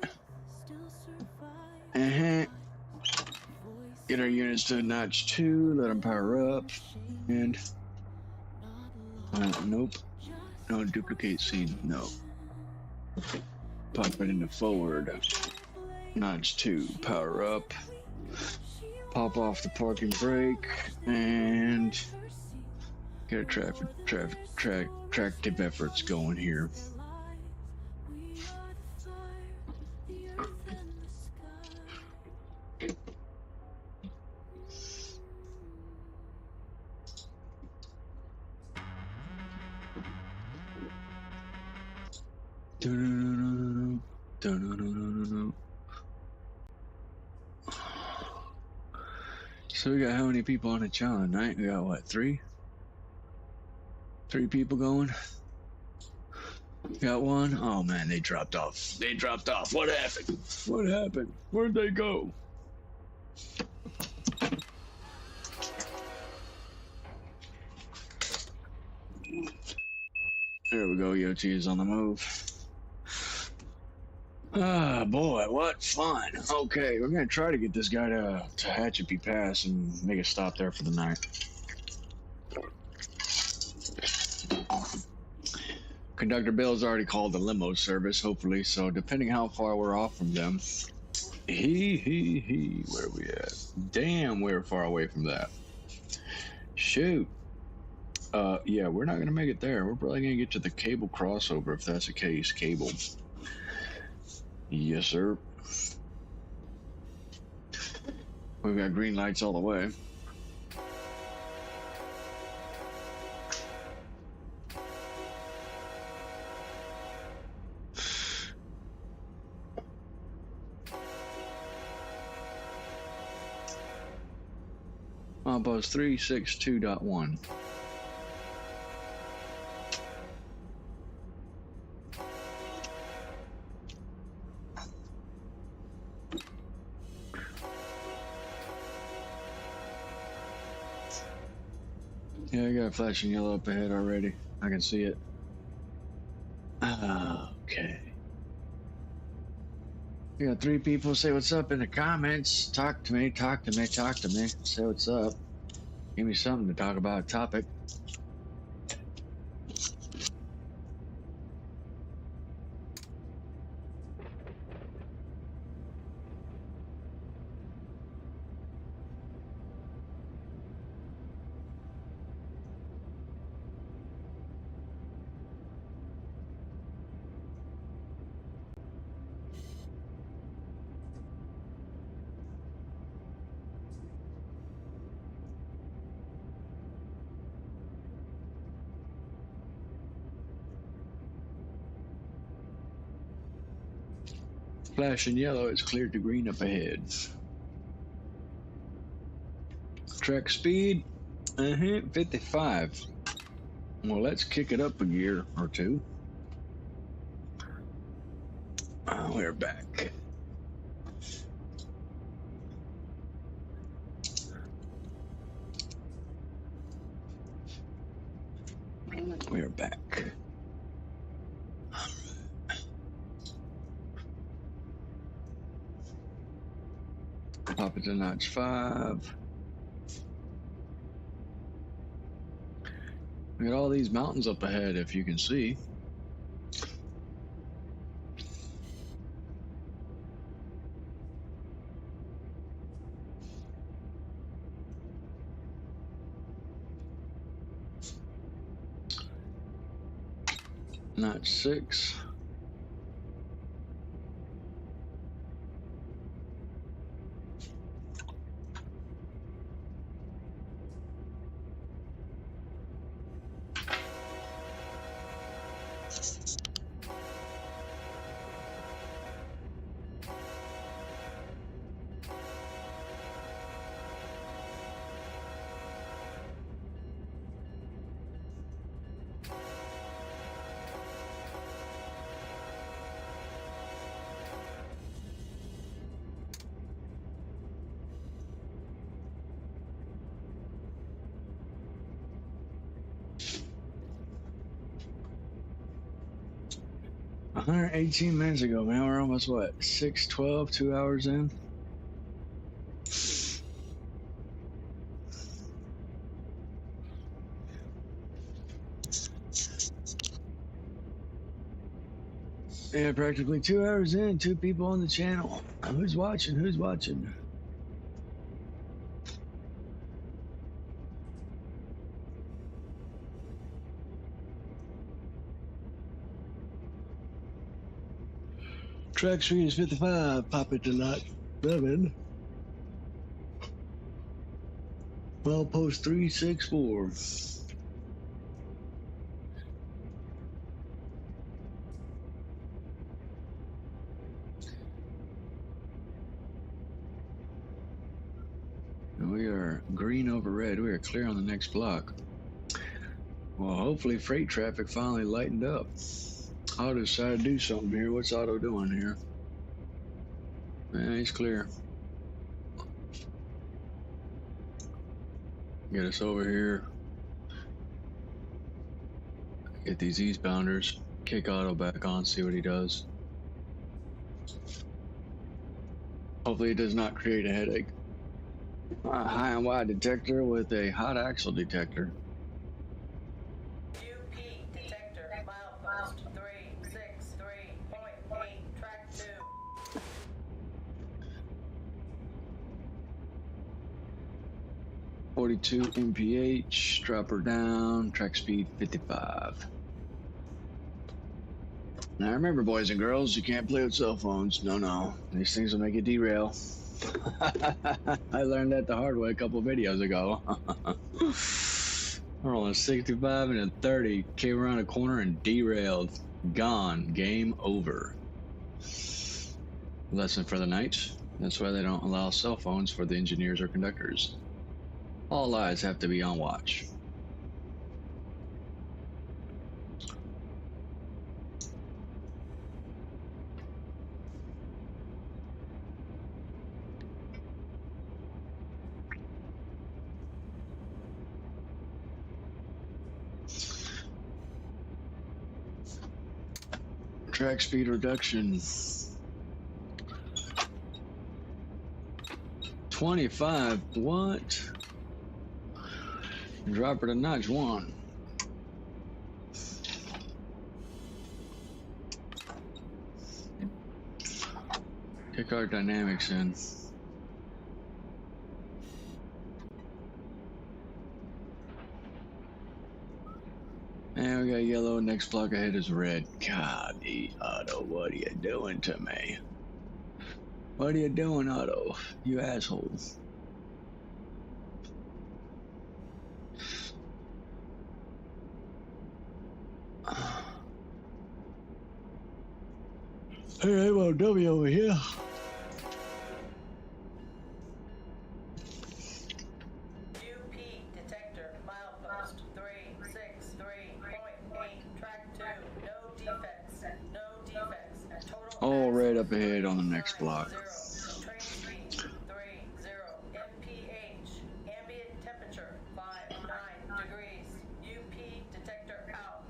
Get our units to notch 2. Let them power up. And nope. No duplicate scene. No. Pop it into forward. Notch 2. Power up. Pop off the parking brake and get a tractive efforts going here. So we got how many people on the challenge tonight? We got what, 3? 3 people going? Got 1? Oh man, they dropped off. They dropped off. What happened? What happened? Where'd they go? There we go, Yochi is on the move. Ah, boy, what fun. Okay, we're gonna try to get this guy to Hatchet Pass and make a stop there for the night. Conductor Bill's already called the limo service, hopefully, so depending how far we're off from them. Where are we at? Damn, we're far away from that. Shoot. Yeah, we're not gonna make it there. We're probably gonna get to the cable crossover if that's the case. Cable. Yes, sir. We've got green lights all the way. Buzz 362.1. Yeah, I got a flashing yellow up ahead already. I can see it. Okay. We got 3 people. Say what's up in the comments. Talk to me, talk to me, talk to me. Say what's up. Give me something to talk about, topic. Flashing yellow, it's cleared to green up ahead. Track speed, 55. Well, let's kick it up a gear or 2. We're back. We're back. Pop it to notch 5. We got all these mountains up ahead, if you can see. Notch 6. 118 minutes ago, man. We're almost what? 6:12, 2 hours in. Yeah, practically 2 hours in, 2 people on the channel. Who's watching? Who's watching? Track speed is 55. Pop it to lot 7. Well, post 364. We are green over red. We are clear on the next block. Well, hopefully freight traffic finally lightened up. Otto decided to do something here. What's Otto doing here? Yeah, he's clear. Get us over here. Get these eastbounders. Kick Otto back on, see what he does. Hopefully it does not create a headache. High and wide detector with a hot axle detector. UP detector, milepost 363.8, track 2. 42 mph, drop her down, track speed 55. Now remember, boys and girls, you can't play with cell phones. No. These things will make you derail. I learned that the hard way a couple videos ago. We're on a 65 and a 30, came around a corner and derailed. Gone. Game over. Lesson for the night. That's why they don't allow cell phones for the engineers or conductors. All eyes have to be on watch. Track speed reduction. 25. What? Drop her to notch 1. Kick our dynamics in. And we got yellow, next block ahead is red. God, Otto, what are you doing to me? What are you doing, Otto? You asshole. Hey, MOW over here. UP detector, milepost 363.8, track 2. No defects. No defects. Total All red up axles, ahead on the next block. 0. Train speed 30 mph. Ambient temperature 59 degrees. UP detector out.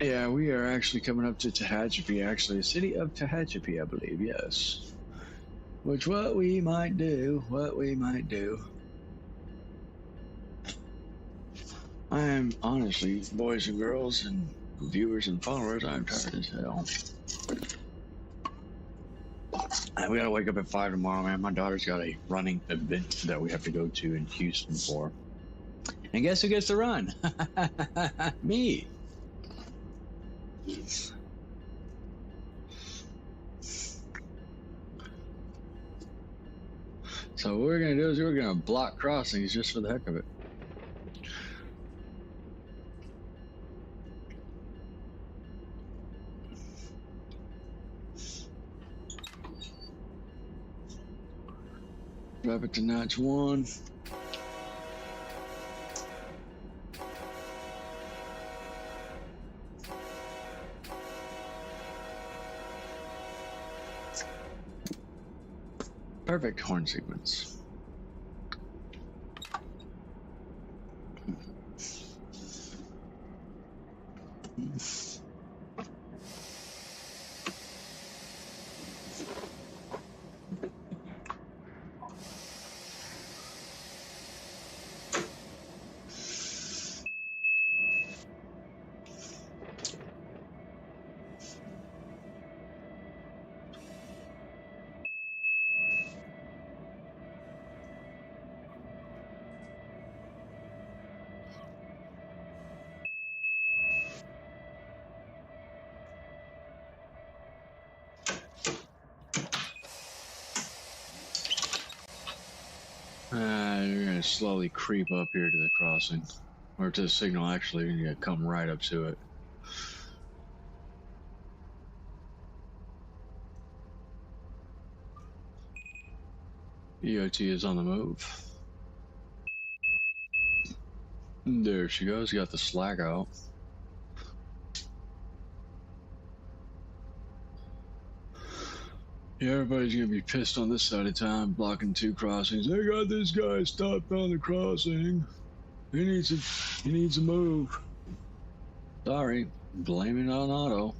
Yeah, we are actually coming up to Tehachapi, actually. The city of Tehachapi, I believe, yes. Which, what we might do. I am, honestly, boys and girls and viewers and followers, I'm tired as hell. We gotta wake up at 5 tomorrow, man. My daughter's got a running event that we have to go to in Houston for. And guess who gets to run? Me. So what we're gonna do is we're gonna block crossings just for the heck of it. Drop it to notch 1. Perfect horn sequence. You're gonna slowly creep up here to the crossing, or to the signal. Actually, you're gonna come right up to it. EOT is on the move. There she goes. Got the slack out. Yeah, everybody's gonna be pissed on this side of town, blocking 2 crossings. They got this guy stopped on the crossing. He needs a move. Sorry, blame it on Auto.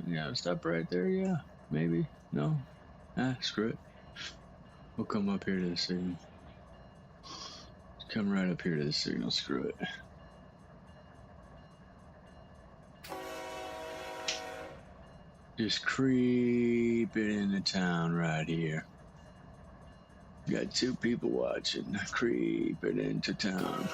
Yeah, stop right there. Yeah, maybe. No. Screw it. We'll come up here to the signal. Come right up here to the signal. Screw it. Just creep it into town right here. Got 2 people watching. Creep it into town.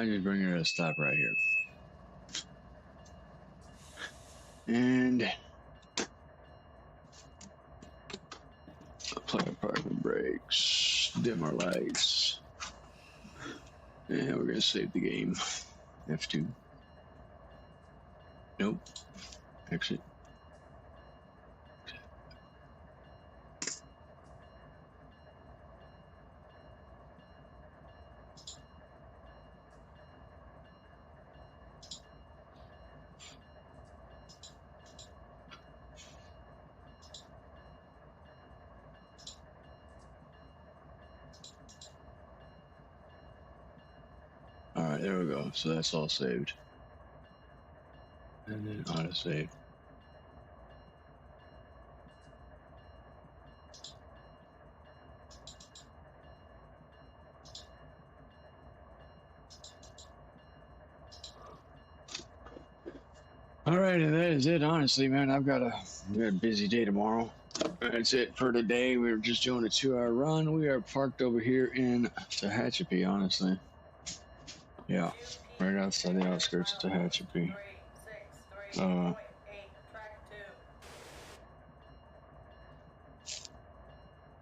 Just bring her to a stop right here. And apply parking brakes, dim our lights, and we're gonna save the game. F2. Nope. Exit. Alright, there we go. So that's all saved. And then auto save. Alright, and that is it. Honestly, man, I've got a busy day tomorrow. That's it for today. We were just doing a 2-hour run. We are parked over here in Tehachapi, honestly. Yeah, right outside the outskirts of Tehachapi. Track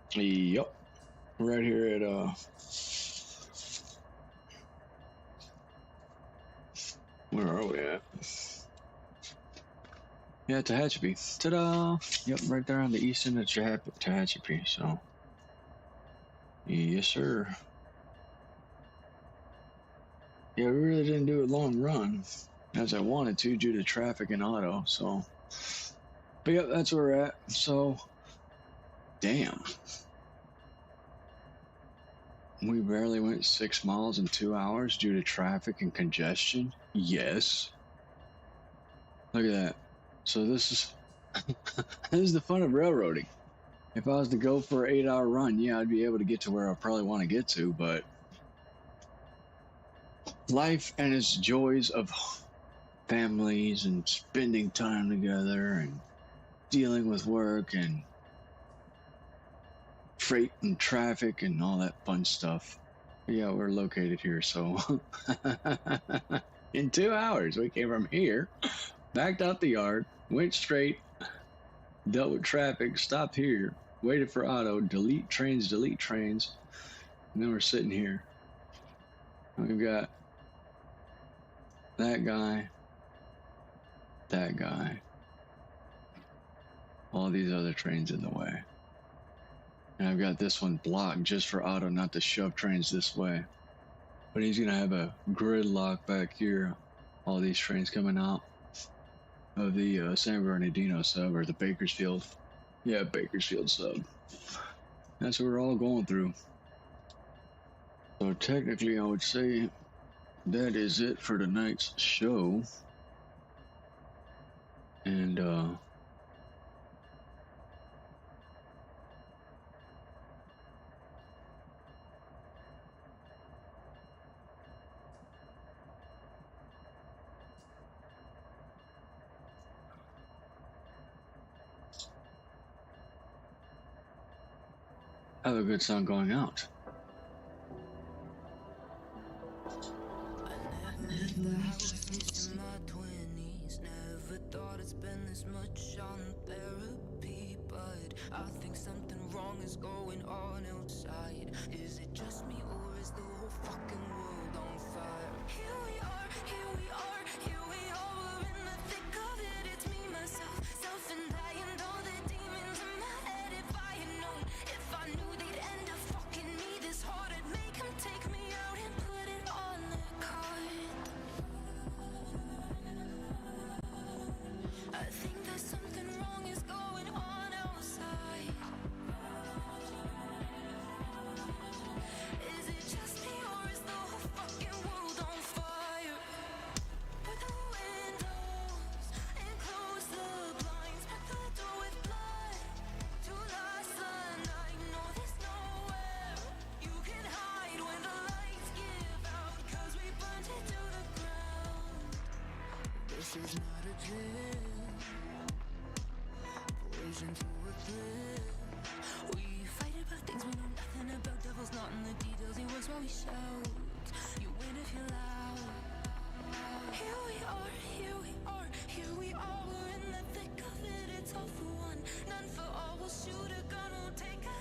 2. Yep. Right here at Where are we at? Yeah, Tehachapi. Ta-da! Yep, right there on the east end of Tehachapi. So, yes, sir. Yeah, we really didn't do a long run as I wanted to due to traffic and auto. So, but yep, that's where we're at. So, damn. We barely went 6 miles in 2 hours due to traffic and congestion. Yes. Look at that. So this is this is the fun of railroading. If I was to go for an 8-hour run, yeah, I'd be able to get to where I probably want to get to, but life and its joys of families and spending time together and dealing with work and freight and traffic and all that fun stuff. Yeah, we're located here, so in 2 hours we came from here, backed out the yard, went straight, dealt with traffic, stopped here, waited for auto, delete trains, and then we're sitting here. We've got that guy, all these other trains in the way. And I've got this one blocked just for auto not to shove trains this way. But he's going to have a gridlock back here. All these trains coming out of the San Bernardino sub, or the Bakersfield. Yeah, Bakersfield sub. That's what we're all going through. So technically, I would say that is it for tonight's show. And, have a good song going out. The house in my 20s. Never thought I'd spend this much on therapy, but I think something wrong is going on outside. Is it just me, or is the whole fucking world on fire? Here we are, here we are, here we are. We're in the thick of it. It's me, myself, self, and I, and all the demons in my head. If I had known, if I knew they'd end up fucking me this hard, I'd make them take me out and put it on the card. I think that something wrong is going on outside. Is it just me, or is the whole fucking world on fire? Put the windows and close the blinds. Put the door with blood to last the night. No, there's nowhere you can hide when the lights give out, 'cause we burned it to the ground. This is not a dream. Poison to a thrill. We fight about things we know nothing about. Devil's not in the details. He works while we shout. You win if you're loud. Here we are, here we are, here we are. We're in the thick of it. It's all for one, none for all. We'll shoot a gun, we'll take a